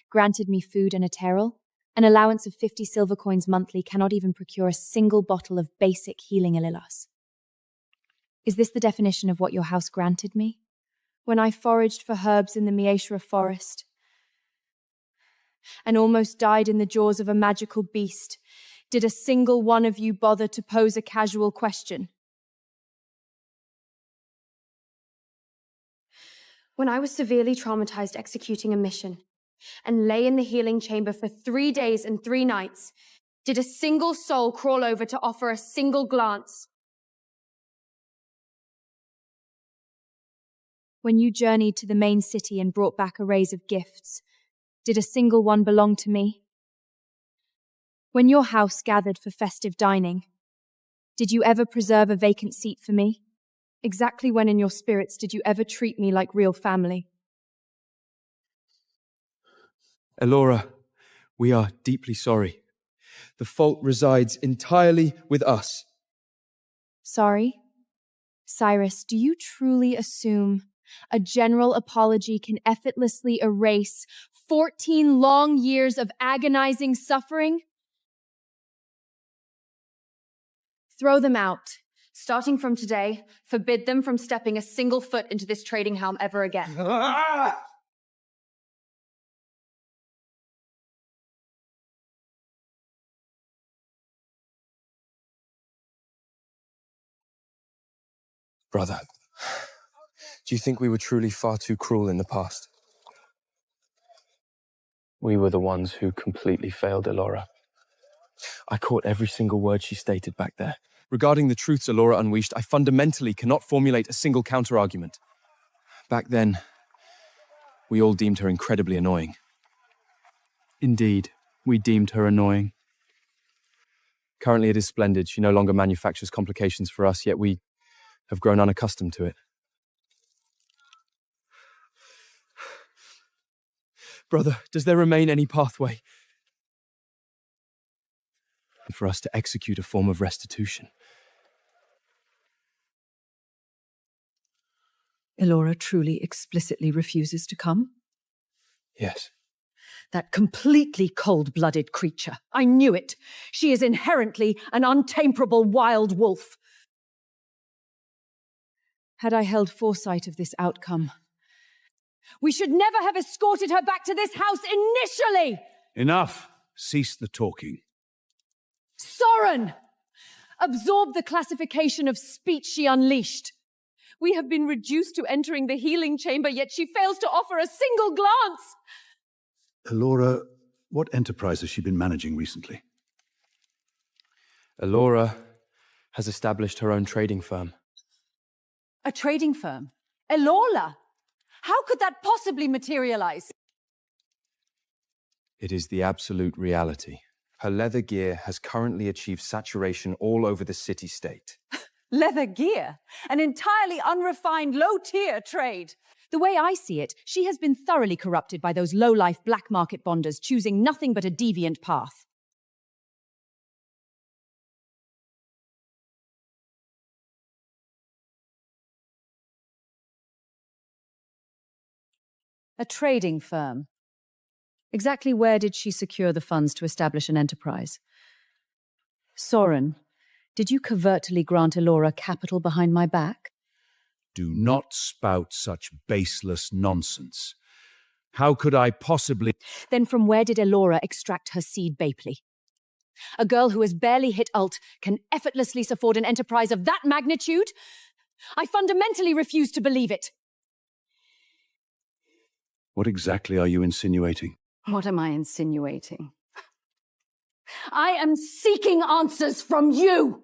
Granted me food and apparel? An allowance of 50 silver coins monthly cannot even procure a single bottle of basic healing Elilas. Is this the definition of what your house granted me? When I foraged for herbs in the Mieshra forest and almost died in the jaws of a magical beast, did a single one of you bother to pose a casual question? When I was severely traumatized executing a mission and lay in the healing chamber for 3 days and 3 nights, did a single soul crawl over to offer a single glance? When you journeyed to the main city and brought back arrays of gifts, did a single one belong to me? When your house gathered for festive dining, did you ever preserve a vacant seat for me? Exactly when in your spirits did you ever treat me like real family? Elora, we are deeply sorry. The fault resides entirely with us. Sorry? Cyrus, do you truly assume a general apology can effortlessly erase 14 long years of agonizing suffering? Throw them out. Starting from today, forbid them from stepping a single foot into this trading helm ever again. Brother, do you think we were truly far too cruel in the past? We were the ones who completely failed Elora. I caught every single word she stated back there. Regarding the truths Elora unleashed, I fundamentally cannot formulate a single counter-argument. Back then, we all deemed her incredibly annoying. Indeed, we deemed her annoying. Currently it is splendid. She no longer manufactures complications for us, yet we have grown unaccustomed to it. Brother, does there remain any pathway for us to execute a form of restitution? Elora truly explicitly refuses to come? Yes. That completely cold-blooded creature. I knew it. She is inherently an untamable wild wolf. Had I held foresight of this outcome, we should never have escorted her back to this house initially! Enough. Cease the talking. Soren! Absorb the classification of speech she unleashed. We have been reduced to entering the healing chamber, yet she fails to offer a single glance! Elora, what enterprise has she been managing recently? Elora has established her own trading firm. A trading firm? Elora? How could that possibly materialize? It is the absolute reality. Her leather gear has currently achieved saturation all over the city-state. Leather gear? An entirely unrefined, low-tier trade. The way I see it, she has been thoroughly corrupted by those low-life black market bonders choosing nothing but a deviant path. A trading firm. Exactly where did she secure the funds to establish an enterprise? Soren, did you covertly grant Elora capital behind my back? Do not spout such baseless nonsense. How could I possibly— Then from where did Elora extract her seed Bapley? A girl who has barely hit ult can effortlessly afford an enterprise of that magnitude? I fundamentally refuse to believe it. What exactly are you insinuating? What am I insinuating? I am seeking answers from you!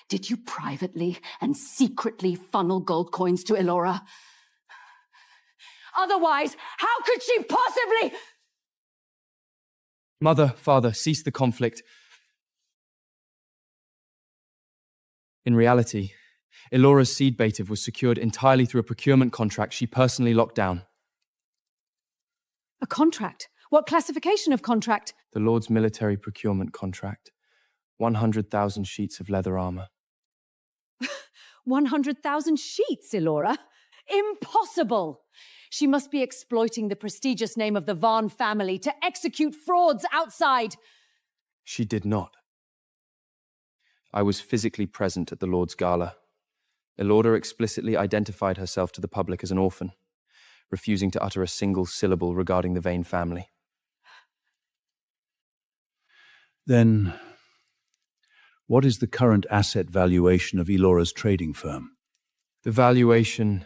Did you privately and secretly funnel gold coins to Elora? Otherwise, how could she possibly— Mother, father, cease the conflict. In reality, Elora's seed baitive was secured entirely through a procurement contract she personally locked down. A contract? What classification of contract? The Lord's military procurement contract. 100,000 sheets of leather armor. 100,000 sheets, Elora? Impossible! She must be exploiting the prestigious name of the Vaughn family to execute frauds outside. She did not. I was physically present at the Lord's gala. Elora explicitly identified herself to the public as an orphan, refusing to utter a single syllable regarding the Vane family. Then, what is the current asset valuation of Elora's trading firm? The valuation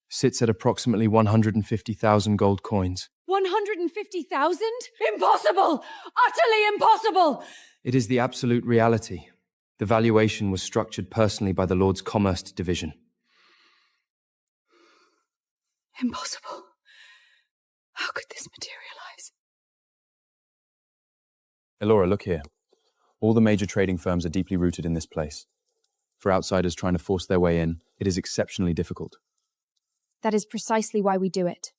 sits at approximately 150,000 gold coins. 150,000? Impossible! Utterly impossible! It is the absolute reality. The valuation was structured personally by the Lord's Commerce Division. Impossible. How could this materialize? Elora, look here. All the major trading firms are deeply rooted in this place. For outsiders trying to force their way in, it is exceptionally difficult. That is precisely why we do it.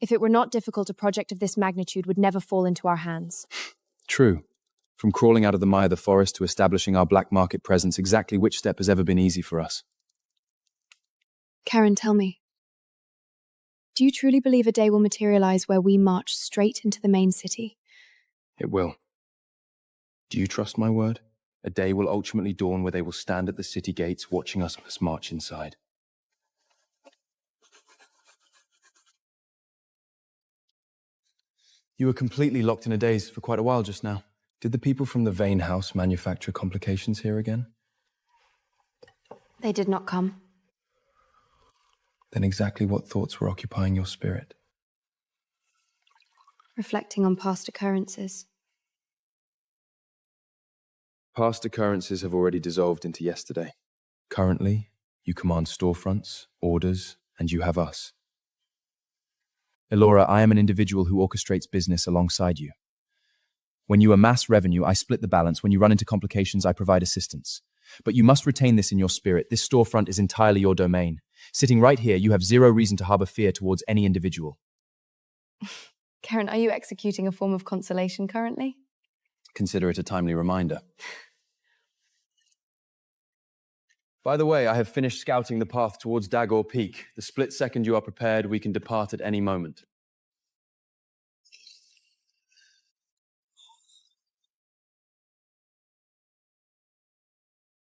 If it were not difficult, a project of this magnitude would never fall into our hands. True. From crawling out of the mire of the forest to establishing our black market presence, exactly which step has ever been easy for us? Karen, tell me. Do you truly believe a day will materialize where we march straight into the main city? It will. Do you trust my word? A day will ultimately dawn where they will stand at the city gates watching us march inside. You were completely locked in a daze for quite a while just now. Did the people from the Vane house manufacture complications here again? They did not come. Then exactly what thoughts were occupying your spirit? Reflecting on past occurrences. Past occurrences have already dissolved into yesterday. Currently, you command storefronts, orders, and you have us. Elora, I am an individual who orchestrates business alongside you. When you amass revenue, I split the balance. When you run into complications, I provide assistance. But you must retain this in your spirit. This storefront is entirely your domain. Sitting right here, you have zero reason to harbor fear towards any individual. Karen, are you executing a form of consolation currently? Consider it a timely reminder. By the way, I have finished scouting the path towards Dagor Peak. The split second you are prepared, we can depart at any moment.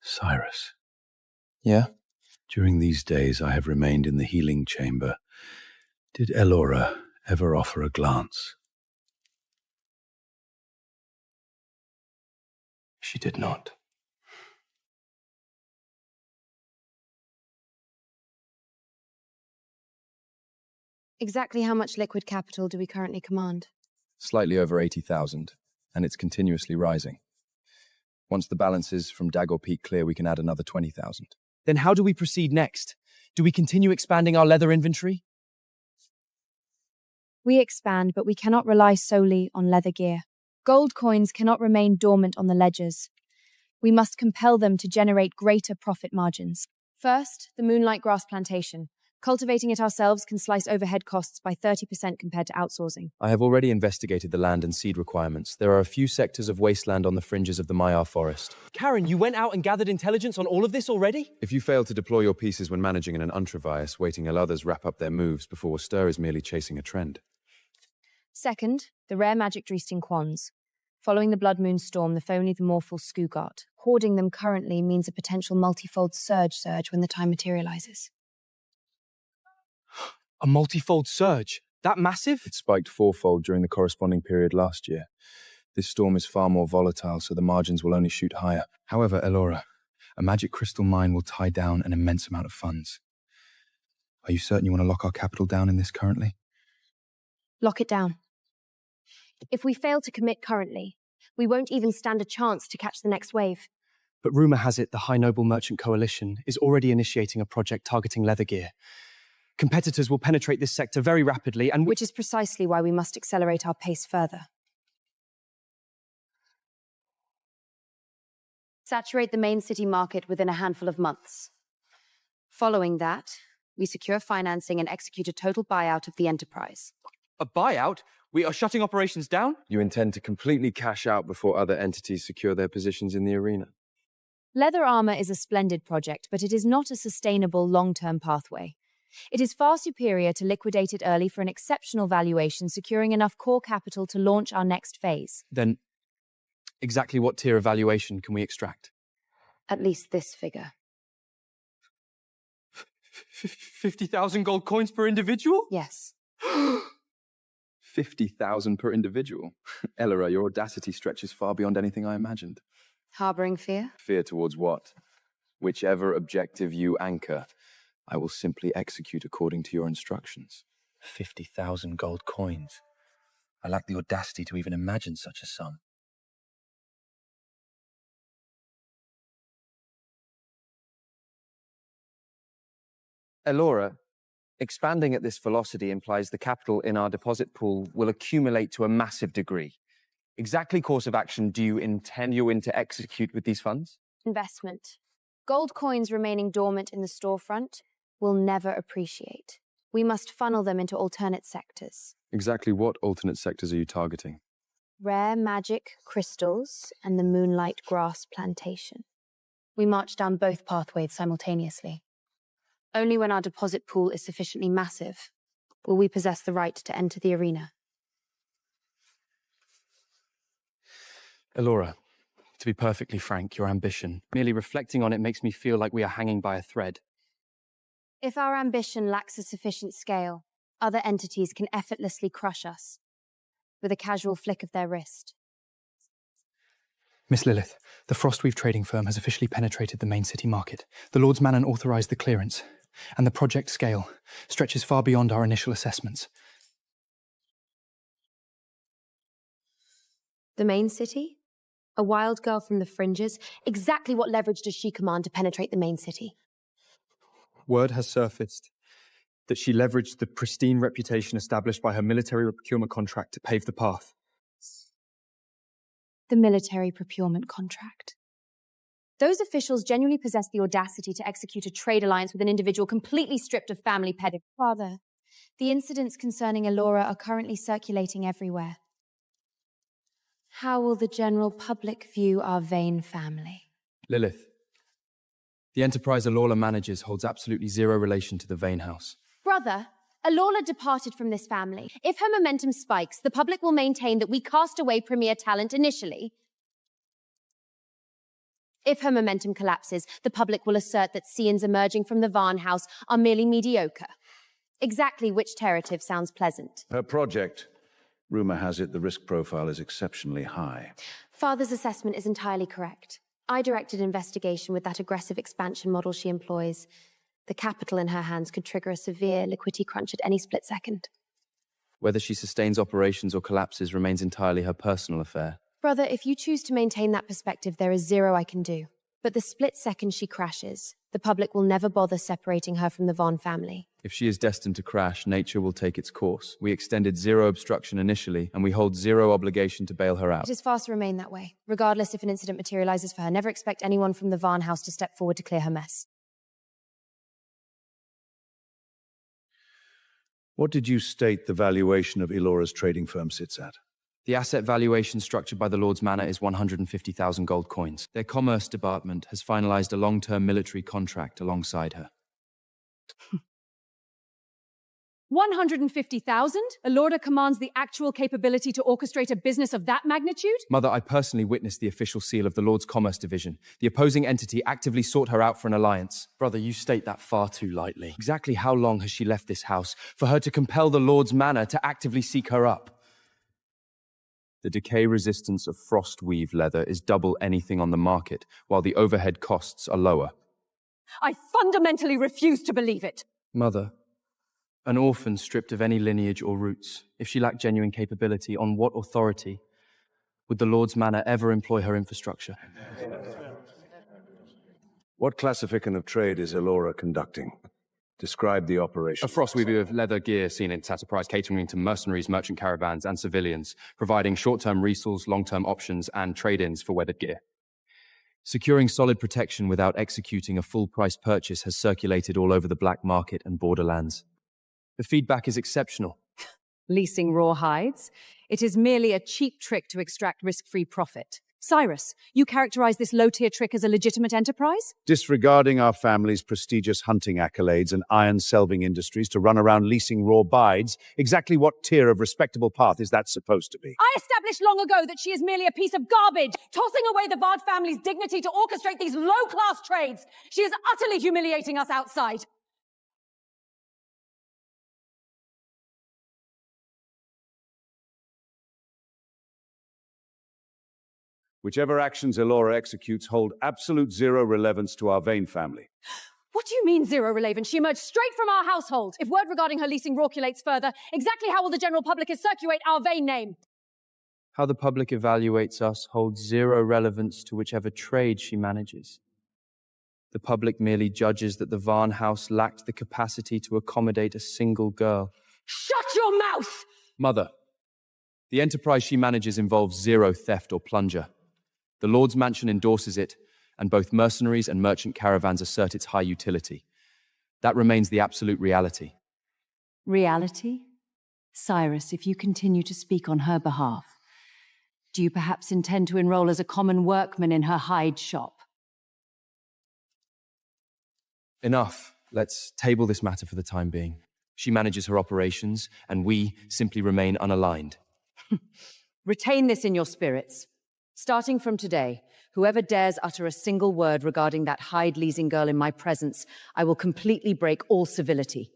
Cyrus. Yeah? During these days, I have remained in the healing chamber. Did Elora ever offer a glance? She did not. Exactly how much liquid capital do we currently command? Slightly over 80,000, and it's continuously rising. Once the balances from Dagor Peak clear, we can add another 20,000. Then how do we proceed next? Do we continue expanding our leather inventory? We expand, but we cannot rely solely on leather gear. Gold coins cannot remain dormant on the ledgers. We must compel them to generate greater profit margins. First, the Moonlight grass plantation. Cultivating it ourselves can slice overhead costs by 30% compared to outsourcing. I have already investigated the land and seed requirements. There are a few sectors of wasteland on the fringes of the Maiar forest. Karen, you went out and gathered intelligence on all of this already? If you fail to deploy your pieces when managing in an ultravias, waiting till others wrap up their moves before a stir is merely chasing a trend. Second, the rare magic Dreesting Quans. Following the Blood Moon storm, the Phony the Morphal Skugart. Hoarding them currently means a potential multifold surge when the time materializes. A multifold surge? That massive? It spiked fourfold during the corresponding period last year. This storm is far more volatile, so the margins will only shoot higher. However, Elora, a magic crystal mine will tie down an immense amount of funds. Are you certain you want to lock our capital down in this currently? Lock it down. If we fail to commit currently, we won't even stand a chance to catch the next wave. But rumor has it the High Noble Merchant Coalition is already initiating a project targeting leather gear. Competitors will penetrate this sector very rapidly and which is precisely why we must accelerate our pace further. Saturate the main city market within a handful of months. Following that, we secure financing and execute a total buyout of the enterprise. A buyout? We are shutting operations down? You intend to completely cash out before other entities secure their positions in the arena? Leather armor is a splendid project, but it is not a sustainable long-term pathway. It is far superior to liquidate it early for an exceptional valuation, securing enough core capital to launch our next phase. Then, exactly what tier of valuation can we extract? At least this figure. 50,000 gold coins per individual? Yes. 50,000 per individual? Elora, your audacity stretches far beyond anything I imagined. Harboring fear? Fear towards what? Whichever objective you anchor, I will simply execute according to your instructions. 50,000 gold coins. I lack the audacity to even imagine such a sum. Elora, expanding at this velocity implies the capital in our deposit pool will accumulate to a massive degree. Exactly course of action do you intend to execute with these funds? Investment. Gold coins remaining dormant in the storefront will never appreciate. We must funnel them into alternate sectors. Exactly what alternate sectors are you targeting? Rare magic crystals and the Moonlight grass plantation. We march down both pathways simultaneously. Only when our deposit pool is sufficiently massive will we possess the right to enter the arena. Elora, to be perfectly frank, your ambition, merely reflecting on it makes me feel like we are hanging by a thread. If our ambition lacks a sufficient scale, other entities can effortlessly crush us with a casual flick of their wrist. Miss Lilith, the Frostweave trading firm has officially penetrated the main city market. The Lord's Manor authorized the clearance, and the project scale stretches far beyond our initial assessments. The main city? A wild girl from the fringes? Exactly what leverage does she command to penetrate the main city? Word has surfaced that she leveraged the pristine reputation established by her military procurement contract to pave the path. The military procurement contract. Those officials genuinely possess the audacity to execute a trade alliance with an individual completely stripped of family pedigree. Father, the incidents concerning Elora are currently circulating everywhere. How will the general public view our Vane family? Lilith, the enterprise Elora manages holds absolutely zero relation to the Vane house. Brother, Elora departed from this family. If her momentum spikes, the public will maintain that we cast away premier talent initially. If her momentum collapses, the public will assert that scions emerging from the Varn house are merely mediocre. Exactly which narrative sounds pleasant? Her project, rumor has it the risk profile is exceptionally high. Father's assessment is entirely correct. I directed investigation with that aggressive expansion model she employs. The capital in her hands could trigger a severe liquidity crunch at any split second. Whether she sustains operations or collapses remains entirely her personal affair. Brother, if you choose to maintain that perspective, there is zero I can do. But the split second she crashes, the public will never bother separating her from the Vaughn family. If she is destined to crash, nature will take its course. We extended zero obstruction initially, and we hold zero obligation to bail her out. It is fast to remain that way. Regardless if an incident materializes for her, never expect anyone from the Vaughn house to step forward to clear her mess. What did you state the valuation of Elora's trading firm sits at? The asset valuation structured by the Lord's Manor is 150,000 gold coins. Their commerce department has finalized a long-term military contract alongside her. 150,000? Elora commands the actual capability to orchestrate a business of that magnitude? Mother, I personally witnessed the official seal of the Lord's Commerce Division. The opposing entity actively sought her out for an alliance. Brother, you state that far too lightly. Exactly how long has she left this house for her to compel the Lord's Manor to actively seek her up? The decay resistance of Frostweave leather is double anything on the market, while the overhead costs are lower. I fundamentally refuse to believe it. Mother, an orphan stripped of any lineage or roots, if she lacked genuine capability, on what authority would the Lord's Manor ever employ her infrastructure? What classification of trade is Elora conducting? Describe the operation. A Frostweaver of leather gear seen in Enterprise catering to mercenaries, merchant caravans, and civilians, providing short-term resource, long-term options, and trade-ins for weathered gear. Securing solid protection without executing a full-price purchase has circulated all over the black market and borderlands. The feedback is exceptional. Leasing raw hides? It is merely a cheap trick to extract risk-free profit. Cyrus, you characterize this low-tier trick as a legitimate enterprise? Disregarding our family's prestigious hunting accolades and iron-selving industries to run around leasing raw bides, exactly what tier of respectable path is that supposed to be? I established long ago that she is merely a piece of garbage, tossing away the Vard family's dignity to orchestrate these low-class trades. She is utterly humiliating us outside. Whichever actions Elora executes hold absolute zero relevance to our Vane family. What do you mean, zero relevance? She emerged straight from our household. If word regarding her leasing roculates further, exactly how will the general public circulate our Vane name? How the public evaluates us holds zero relevance to whichever trade she manages. The public merely judges that the Varn house lacked the capacity to accommodate a single girl. Shut your mouth! Mother, the enterprise she manages involves zero theft or plunger. The Lord's Mansion endorses it, and both mercenaries and merchant caravans assert its high utility. That remains the absolute reality. Reality? Cyrus, if you continue to speak on her behalf, do you perhaps intend to enroll as a common workman in her hide shop? Enough. Let's table this matter for the time being. She manages her operations, and we simply remain unaligned. Retain this in your spirits. Starting from today, whoever dares utter a single word regarding that hide-leasing girl in my presence, I will completely break all civility.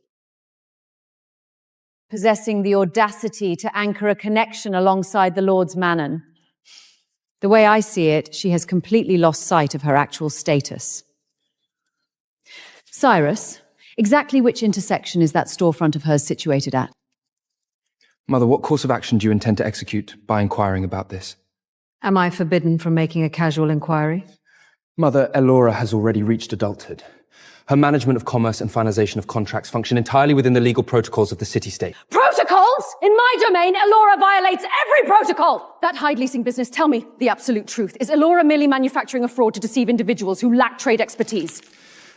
Possessing the audacity to anchor a connection alongside the Lord's Manor, The way I see it, she has completely lost sight of her actual status. Cyrus, exactly which intersection is that storefront of hers situated at? Mother, what course of action do you intend to execute by inquiring about this? Am I forbidden from making a casual inquiry? Mother, Elora has already reached adulthood. Her management of commerce and finalization of contracts function entirely within the legal protocols of the city-state. Protocols? In my domain, Elora violates every protocol! That hide leasing business, tell me the absolute truth. Is Elora merely manufacturing a fraud to deceive individuals who lack trade expertise?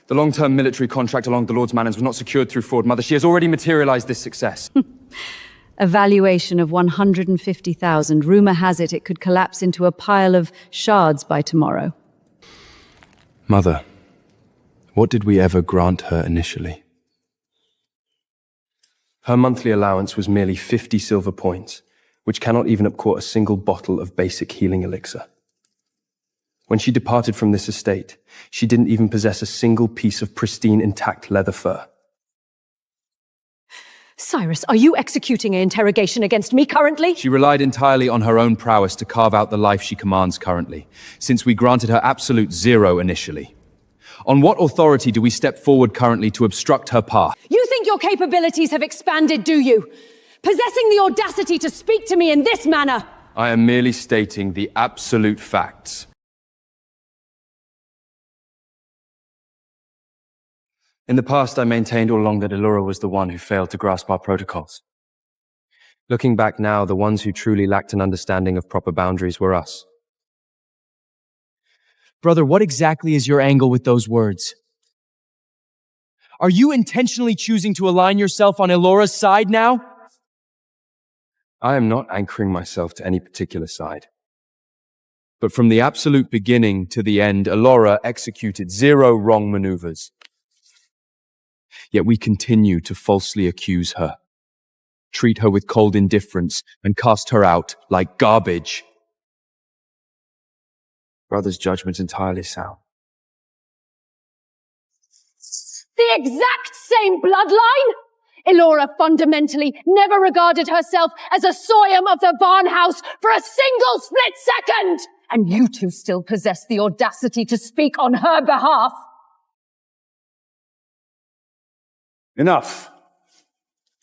The long-term military contract along the Lord's Manors was not secured through fraud, Mother. She has already materialized this success. A valuation of 150,000. Rumor has it could collapse into a pile of shards by tomorrow. Mother, what did we ever grant her initially? Her monthly allowance was merely 50 silver points, which cannot even upcourt a single bottle of basic healing elixir. When she departed from this estate, she didn't even possess a single piece of pristine, intact leather fur. Cyrus, are you executing an interrogation against me currently? She relied entirely on her own prowess to carve out the life she commands currently, since we granted her absolute 0 initially. On what authority do we step forward currently to obstruct her path? You think your capabilities have expanded, do you? Possessing the audacity to speak to me in this manner! I am merely stating the absolute facts. In the past, I maintained all along that Elora was the one who failed to grasp our protocols. Looking back now, the ones who truly lacked an understanding of proper boundaries were us. Brother, what exactly is your angle with those words? Are you intentionally choosing to align yourself on Elora's side now? I am not anchoring myself to any particular side. But from the absolute beginning to the end, Elora executed 0 wrong maneuvers. Yet we continue to falsely accuse her, treat her with cold indifference, and cast her out like garbage. Brother's judgment entirely sound. The exact same bloodline? Elora fundamentally never regarded herself as a soyum of the Barn House for a single split second! And you two still possess the audacity to speak on her behalf! Enough.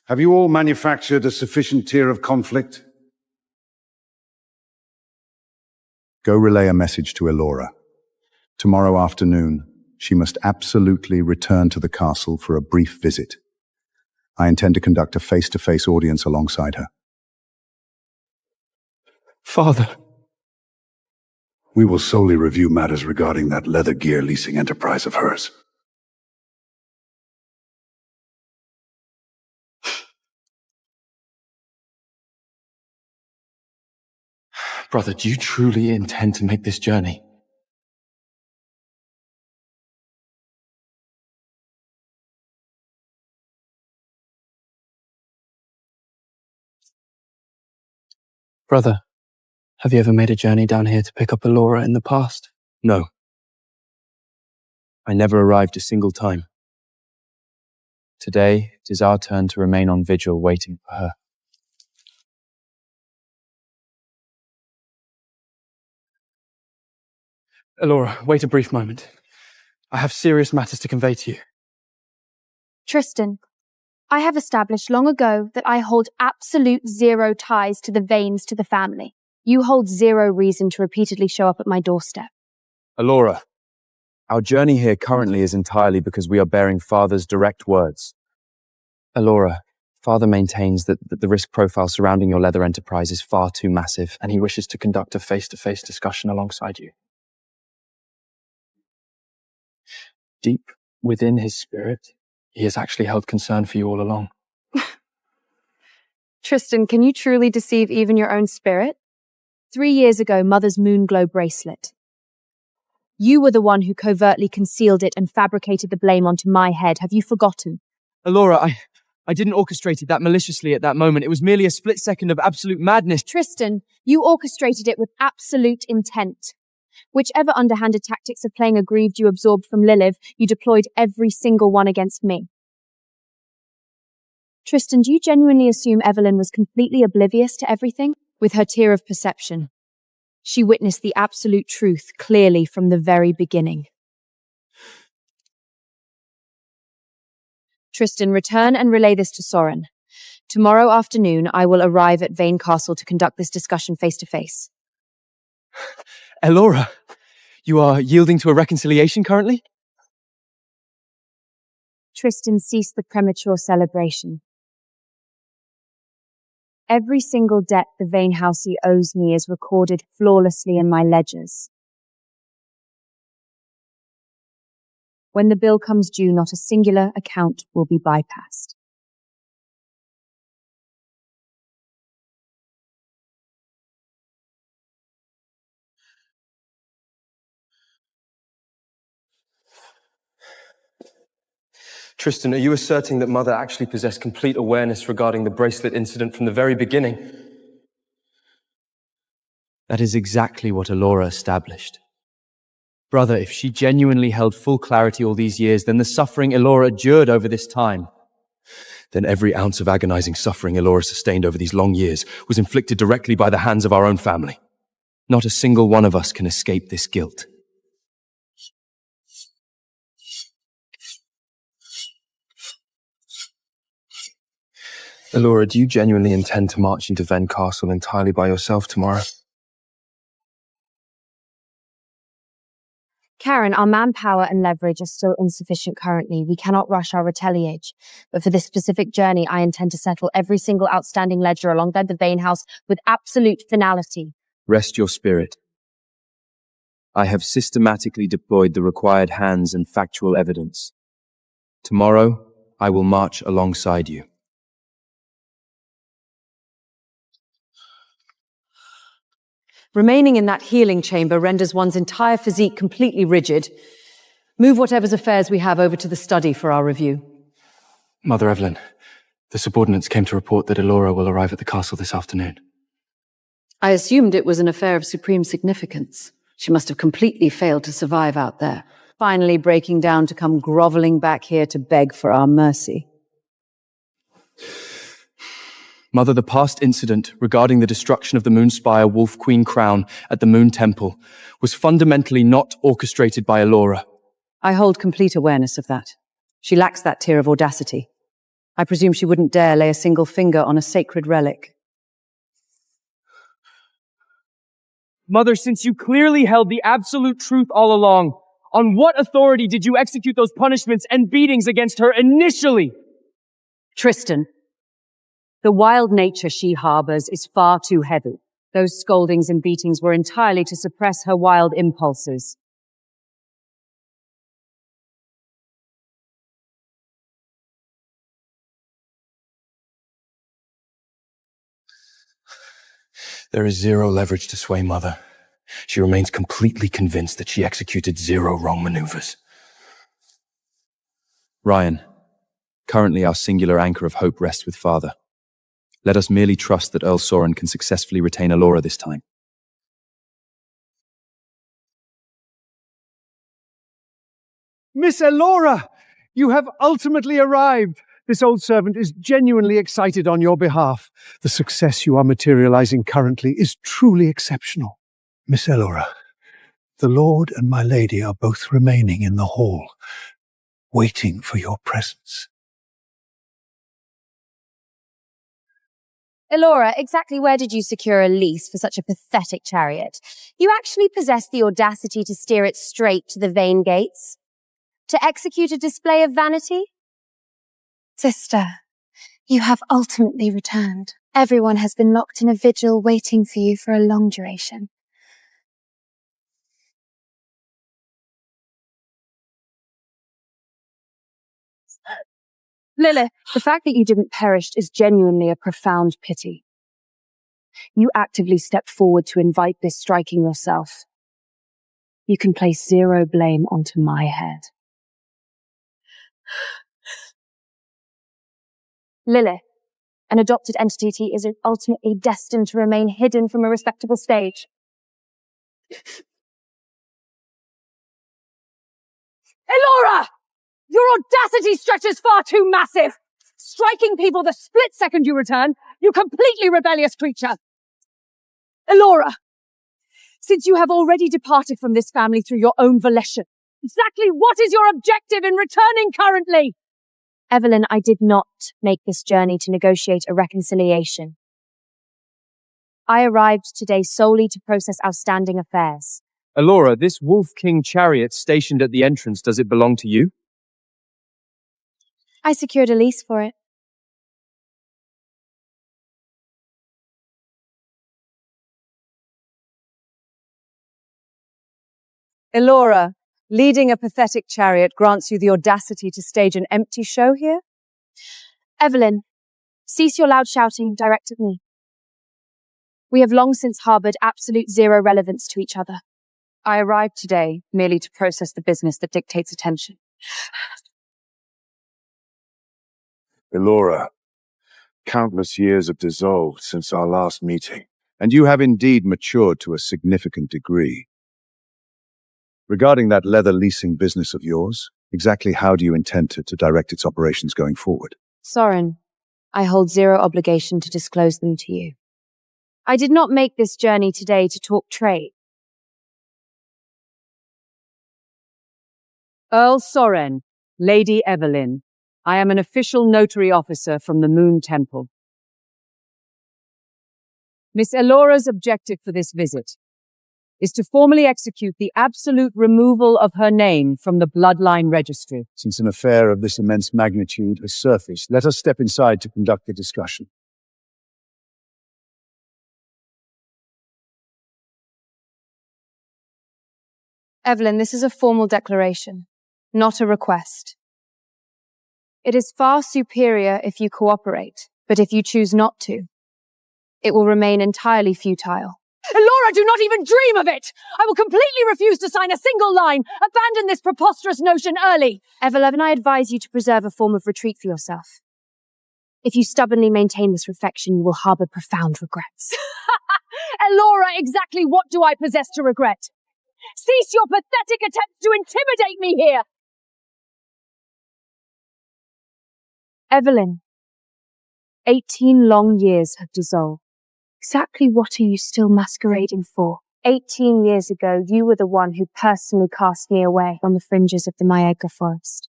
Have you all manufactured a sufficient tier of conflict? Go relay a message to Elora. Tomorrow afternoon, she must absolutely return to the castle for a brief visit. I intend to conduct a face-to-face audience alongside her. Father. We will solely review matters regarding that leather gear leasing enterprise of hers. Brother, do you truly intend to make this journey? Brother, have you ever made a journey down here to pick up Elora in the past? No. I never arrived a single time. Today, it is our turn to remain on vigil waiting for her. Elora, wait a brief moment. I have serious matters to convey to you. Tristan, I have established long ago that I hold absolute 0 ties to the veins to the family. You hold 0 reason to repeatedly show up at my doorstep. Elora, our journey here currently is entirely because we are bearing Father's direct words. Elora, Father maintains that the risk profile surrounding your leather enterprise is far too massive, and he wishes to conduct a face-to-face discussion alongside you. Deep within his spirit, he has actually held concern for you all along. Tristan, can you truly deceive even your own spirit? 3 years ago, Mother's Moonglow bracelet. You were the one who covertly concealed it and fabricated the blame onto my head. Have you forgotten? Elora, I didn't orchestrate it that maliciously at that moment. It was merely a split second of absolute madness. Tristan, you orchestrated it with absolute intent. Whichever underhanded tactics of playing aggrieved you absorbed from Lilith, you deployed every single one against me. Tristan, do you genuinely assume Evelyn was completely oblivious to everything? With her tier of perception, She witnessed the absolute truth clearly from the very beginning. Tristan, return and relay this to Soren. Tomorrow afternoon, I will arrive at Vane Castle to conduct this discussion face-to-face. Elora, you are yielding to a reconciliation currently? Tristan, cease the premature celebration. Every single debt the Vane house owes me is recorded flawlessly in my ledgers. When the bill comes due, not a singular account will be bypassed. Tristan, are you asserting that Mother actually possessed complete awareness regarding the bracelet incident from the very beginning? That is exactly what Elora established. Brother, if she genuinely held full clarity all these years, then the suffering Elora endured over this time. Then every ounce of agonizing suffering Elora sustained over these long years was inflicted directly by the hands of our own family. Not a single one of us can escape this guilt. Elora, do you genuinely intend to march into Vane Castle entirely by yourself tomorrow? Karen, our manpower and leverage are still insufficient currently. We cannot rush our retaliation. But for this specific journey, I intend to settle every single outstanding ledger alongside the Vane house with absolute finality. Rest your spirit. I have systematically deployed the required hands and factual evidence. Tomorrow, I will march alongside you. Remaining in that healing chamber renders one's entire physique completely rigid. Move whatever's affairs we have over to the study for our review. Mother Evelyn, the subordinates came to report that Elora will arrive at the castle this afternoon. I assumed it was an affair of supreme significance. She must have completely failed to survive out there, finally breaking down to come groveling back here to beg for our mercy. Mother, the past incident regarding the destruction of the Moonspire Wolf Queen crown at the Moon Temple was fundamentally not orchestrated by Elora. I hold complete awareness of that. She lacks that tier of audacity. I presume she wouldn't dare lay a single finger on a sacred relic. Mother, since you clearly held the absolute truth all along, on what authority did you execute those punishments and beatings against her initially? Tristan, the wild nature she harbors is far too heavy. Those scoldings and beatings were entirely to suppress her wild impulses. There is zero leverage to sway Mother. She remains completely convinced that she executed zero wrong maneuvers. Ryan, currently our singular anchor of hope rests with Father. Let us merely trust that Earl Soren can successfully retain Elora this time. Miss Elora, you have ultimately arrived. This old servant is genuinely excited on your behalf. The success you are materializing currently is truly exceptional. Miss Elora, the Lord and my lady are both remaining in the hall, waiting for your presence. Elora, exactly where did you secure a lease for such a pathetic chariot? You actually possess the audacity to steer it straight to the Vane gates? To execute a display of vanity? Sister, you have ultimately returned. Everyone has been locked in a vigil waiting for you for a long duration. Lilith, the fact that you didn't perish is genuinely a profound pity. You actively stepped forward to invite this striking yourself. You can place zero blame onto my head. Lilith, an adopted entity is ultimately destined to remain hidden from a respectable stage. Elora! Your audacity stretches far too massive! Striking people the split second you return, you completely rebellious creature! Elora! since you have already departed from this family through your own volition. Exactly what is your objective in returning currently? Evelyn, I did not make this journey to negotiate a reconciliation. I arrived today solely to process outstanding affairs. Elora, this Wolf King chariot stationed at the entrance, does it belong to you? I secured a lease for it. Elora, leading a pathetic chariot grants you the audacity to stage an empty show here? Evelyn, cease your loud shouting, direct at me. We have long since harboured absolute zero relevance to each other. I arrived today merely to process the business that dictates attention. Elora, countless years have dissolved since our last meeting, and you have indeed matured to a significant degree. Regarding that leather leasing business of yours, exactly how do you intend to direct its operations going forward? Soren, I hold zero obligation to disclose them to you. I did not make this journey today to talk trade. Earl Soren, Lady Evelyn, I am an official notary officer from the Moon Temple. Miss Elora's objective for this visit is to formally execute the absolute removal of her name from the bloodline registry. Since an affair of this immense magnitude has surfaced, let us step inside to conduct the discussion. Evelyn, this is a formal declaration, not a request. It is far superior if you cooperate, but if you choose not to, it will remain entirely futile. Elora, do not even dream of it! I will completely refuse to sign a single line. Abandon this preposterous notion early. Evelyn, I advise you to preserve a form of retreat for yourself. If you stubbornly maintain this reflection, you will harbour profound regrets. Elora, exactly what do I possess to regret? Cease your pathetic attempts to intimidate me here! Evelyn, 18 long years have dissolved. Exactly what are you still masquerading for? 18 years ago, you were the one who personally cast me away on the fringes of the Myega forest.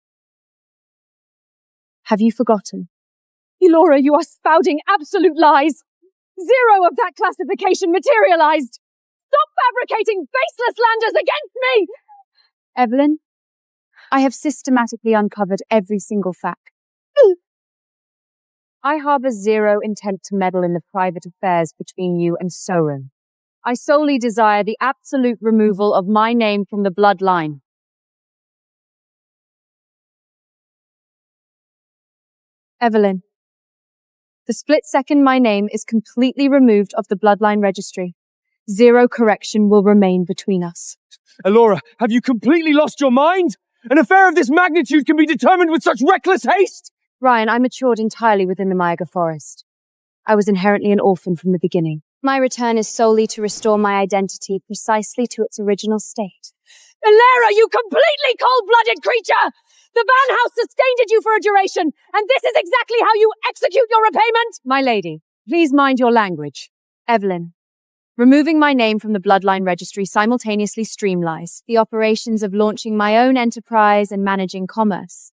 Have you forgotten? Elora, you are spouting absolute lies. Zero of that classification materialized. Stop fabricating baseless slanders against me! Evelyn, I have systematically uncovered every single fact. I harbour zero intent to meddle in the private affairs between you and Soren. I solely desire the absolute removal of my name from the bloodline. Evelyn, the split second my name is completely removed of the bloodline registry, zero correction will remain between us. Elora, have you completely lost your mind? An affair of this magnitude can be determined with such reckless haste? Ryan, I matured entirely within the Myega forest. I was inherently an orphan from the beginning. My return is solely to restore my identity precisely to its original state. Elora, you completely cold-blooded creature! The Van House sustained you for a duration, and this is exactly how you execute your repayment! My lady, please mind your language. Evelyn, removing my name from the bloodline registry simultaneously streamlines the operations of launching my own enterprise and managing commerce.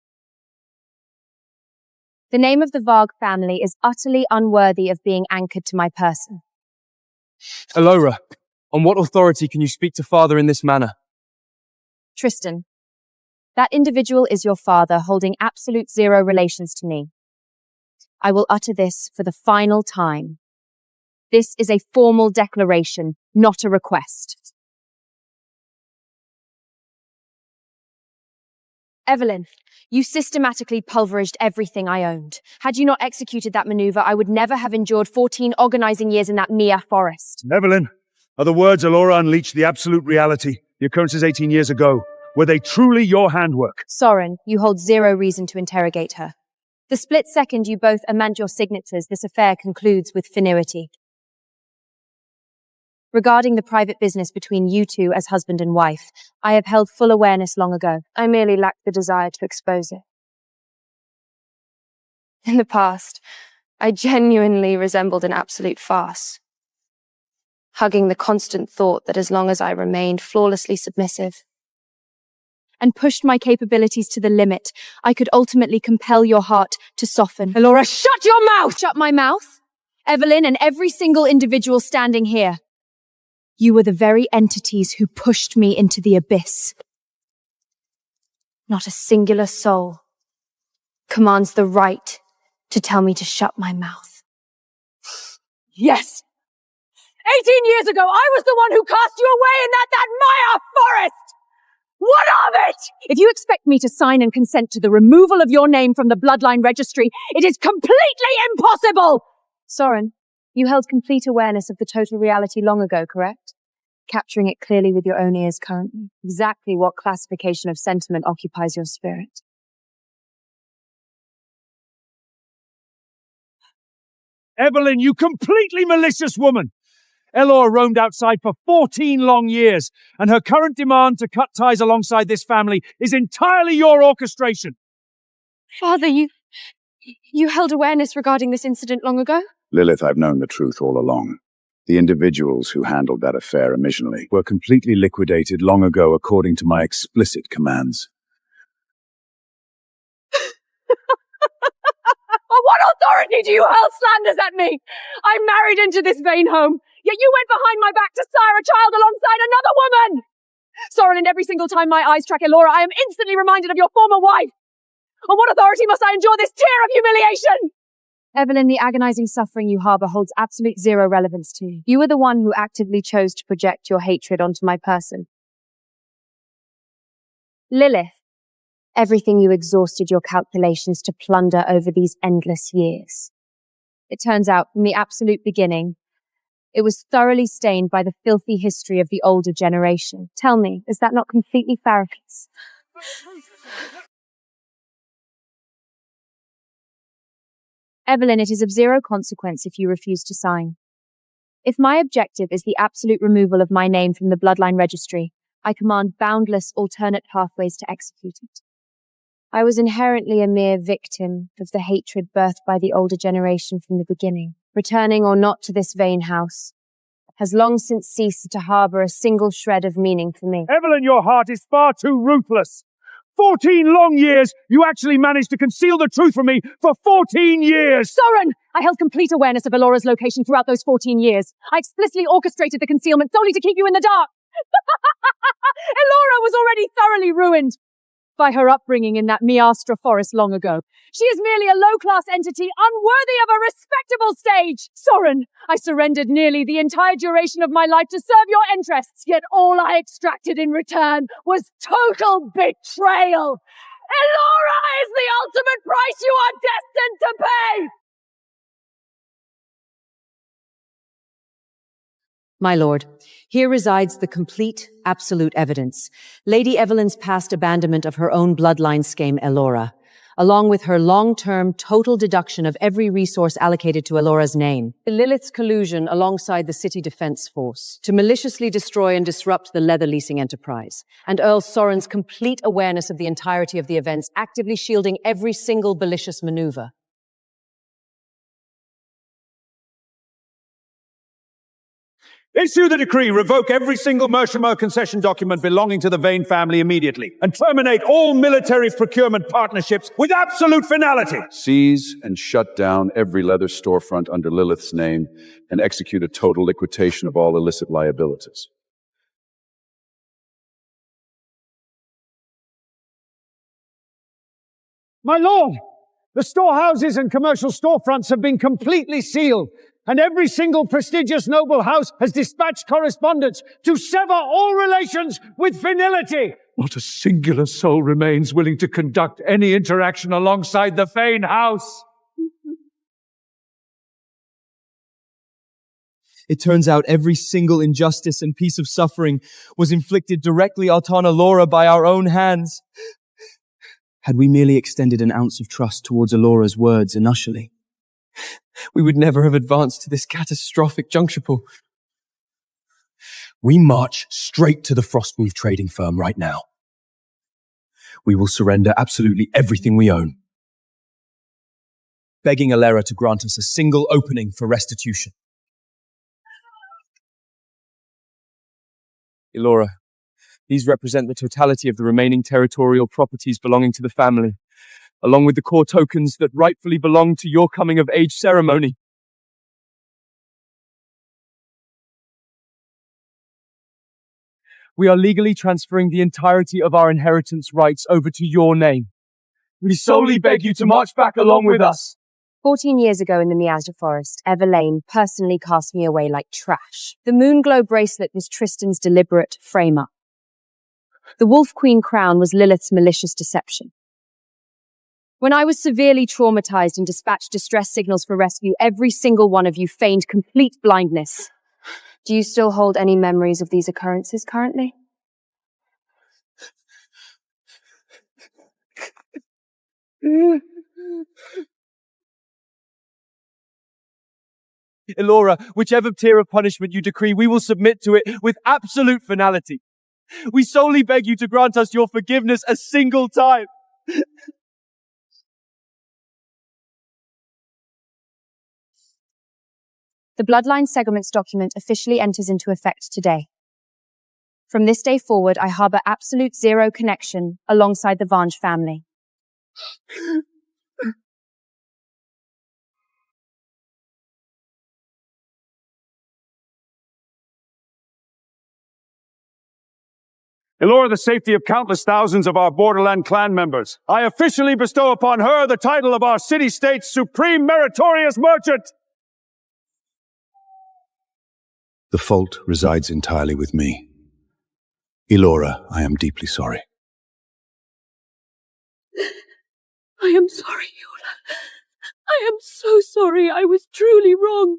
The name of the Varg family is utterly unworthy of being anchored to my person. Elora, on what authority can you speak to father in this manner? Tristan, that individual is your father, holding absolute zero relations to me. I will utter this for the final time. This is a formal declaration, not a request. Evelyn, you systematically pulverized everything I owned. Had you not executed that maneuver, I would never have endured 14 organizing years in that Mia forest. Evelyn, are the words Elora unleashed the absolute reality? The occurrences 18 years ago, were they truly your handwork? Soren, you hold zero reason to interrogate her. The split second you both amend your signatures, this affair concludes with finality. Regarding the private business between you two as husband and wife, I have held full awareness long ago. I merely lacked the desire to expose it. In the past, I genuinely resembled an absolute farce. hugging the constant thought that as long as I remained flawlessly submissive and pushed my capabilities to the limit, I could ultimately compel your heart to soften. Elora, shut your mouth! Shut my mouth? Evelyn and every single individual standing here. You were the very entities who pushed me into the abyss. Not a singular soul commands the right to tell me to shut my mouth. Yes! 18 years ago, I was the one who cast you away in that Maya forest! What of it? If you expect me to sign and consent to the removal of your name from the bloodline registry, it is completely impossible! Soren, you held complete awareness of the total reality long ago, correct? Capturing it clearly with your own ears currently. Exactly what classification of sentiment occupies your spirit? Evelyn, you completely malicious woman! Elora roamed outside for 14 long years, and her current demand to cut ties alongside this family is entirely your orchestration. Father, you held awareness regarding this incident long ago? Lilith, I've known the truth all along. The individuals who handled that affair originally were completely liquidated long ago according to my explicit commands. On what authority do you hurl slanders at me? I'm married into this vain home, yet you went behind my back to sire a child alongside another woman! Soren, and every single time my eyes track Elora, I am instantly reminded of your former wife! On what authority must I endure this tear of humiliation? Evelyn, the agonizing suffering you harbor holds absolute zero relevance to you. You were the one who actively chose to project your hatred onto my person. Lilith, everything you exhausted your calculations to plunder over these endless years. It turns out, from the absolute beginning, it was thoroughly stained by the filthy history of the older generation. Tell me, is that not completely farcious? Evelyn, it is of zero consequence if you refuse to sign. If my objective is the absolute removal of my name from the bloodline registry, I command boundless alternate pathways to execute it. I was inherently a mere victim of the hatred birthed by the older generation from the beginning. Returning or not to this vain house has long since ceased to harbor a single shred of meaning for me. Evelyn, your heart is far too ruthless. 14 long years, you actually managed to conceal the truth from me for 14 years! Soren! I held complete awareness of Elora's location throughout those 14 years. I explicitly orchestrated the concealment solely to keep you in the dark. Elora was already thoroughly ruined by her upbringing in that Miastra forest long ago. She is merely a low-class entity unworthy of a respectable stage. Soren, I surrendered nearly the entire duration of my life to serve your interests, yet all I extracted in return was total betrayal. Elora is the ultimate price you are destined to pay! My lord, here resides the complete, absolute evidence. Lady Evelyn's past abandonment of her own bloodline scheme, Elora, along with her long-term total deduction of every resource allocated to Elora's name. Lilith's collusion alongside the City Defense Force to maliciously destroy and disrupt the leather leasing enterprise, and Earl Soren's complete awareness of the entirety of the events, actively shielding every single malicious maneuver. Issue the decree, revoke every single Mersheimer concession document belonging to the Vane family immediately, and terminate all military procurement partnerships with absolute finality. Seize and shut down every leather storefront under Lilith's name, and execute a total liquidation of all illicit liabilities. My lord, the storehouses and commercial storefronts have been completely sealed, and every single prestigious noble house has dispatched correspondence to sever all relations with finality. Not a singular soul remains willing to conduct any interaction alongside the Fane house. It turns out every single injustice and piece of suffering was inflicted directly upon Elora by our own hands. Had we merely extended an ounce of trust towards Elora's words initially, we would never have advanced to this catastrophic juncture. We march straight to the Frostmove trading firm right now. We will surrender absolutely everything we own, begging Elora to grant us a single opening for restitution. Elora, these represent the totality of the remaining territorial properties belonging to the family, along with the core tokens that rightfully belong to your coming-of-age ceremony. We are legally transferring the entirety of our inheritance rights over to your name. We solely beg you to march back along with us. 14 years ago in the Miasda forest, Everlane personally cast me away like trash. The Moonglow bracelet was Tristan's deliberate frame-up. The Wolf Queen crown was Lilith's malicious deception. When I was severely traumatized and dispatched distress signals for rescue, every single one of you feigned complete blindness. Do you still hold any memories of these occurrences currently? Elora, whichever tier of punishment you decree, we will submit to it with absolute finality. We solely beg you to grant us your forgiveness a single time. The Bloodline Settlements document officially enters into effect today. From this day forward, I harbor absolute zero connection alongside the Vange family. Elora, the safety of countless thousands of our Borderland clan members, I officially bestow upon her the title of our city-state's supreme meritorious merchant! The fault resides entirely with me. Elora, I am deeply sorry. I am sorry, Yola. I am so sorry. I was truly wrong.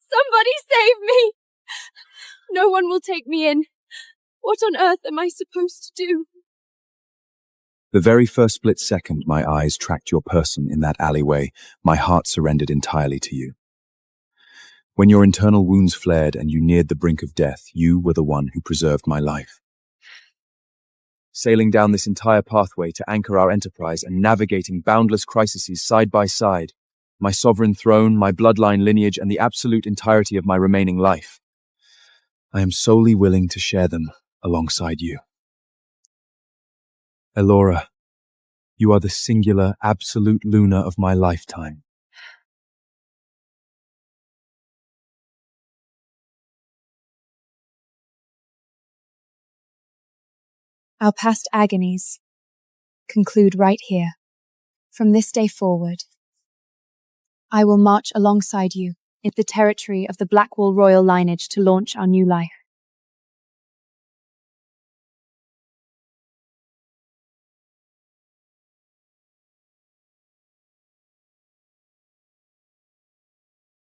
Somebody save me! No one will take me in. What on earth am I supposed to do? The very first split second my eyes tracked your person in that alleyway, my heart surrendered entirely to you. When your internal wounds flared and you neared the brink of death, you were the one who preserved my life. Sailing down this entire pathway to anchor our enterprise and navigating boundless crises side by side, my sovereign throne, my bloodline lineage, and the absolute entirety of my remaining life, I am solely willing to share them alongside you. Elora, you are the singular, absolute Luna of my lifetime. Our past agonies conclude right here. From this day forward, I will march alongside you in the territory of the Blackwall royal lineage to launch our new life.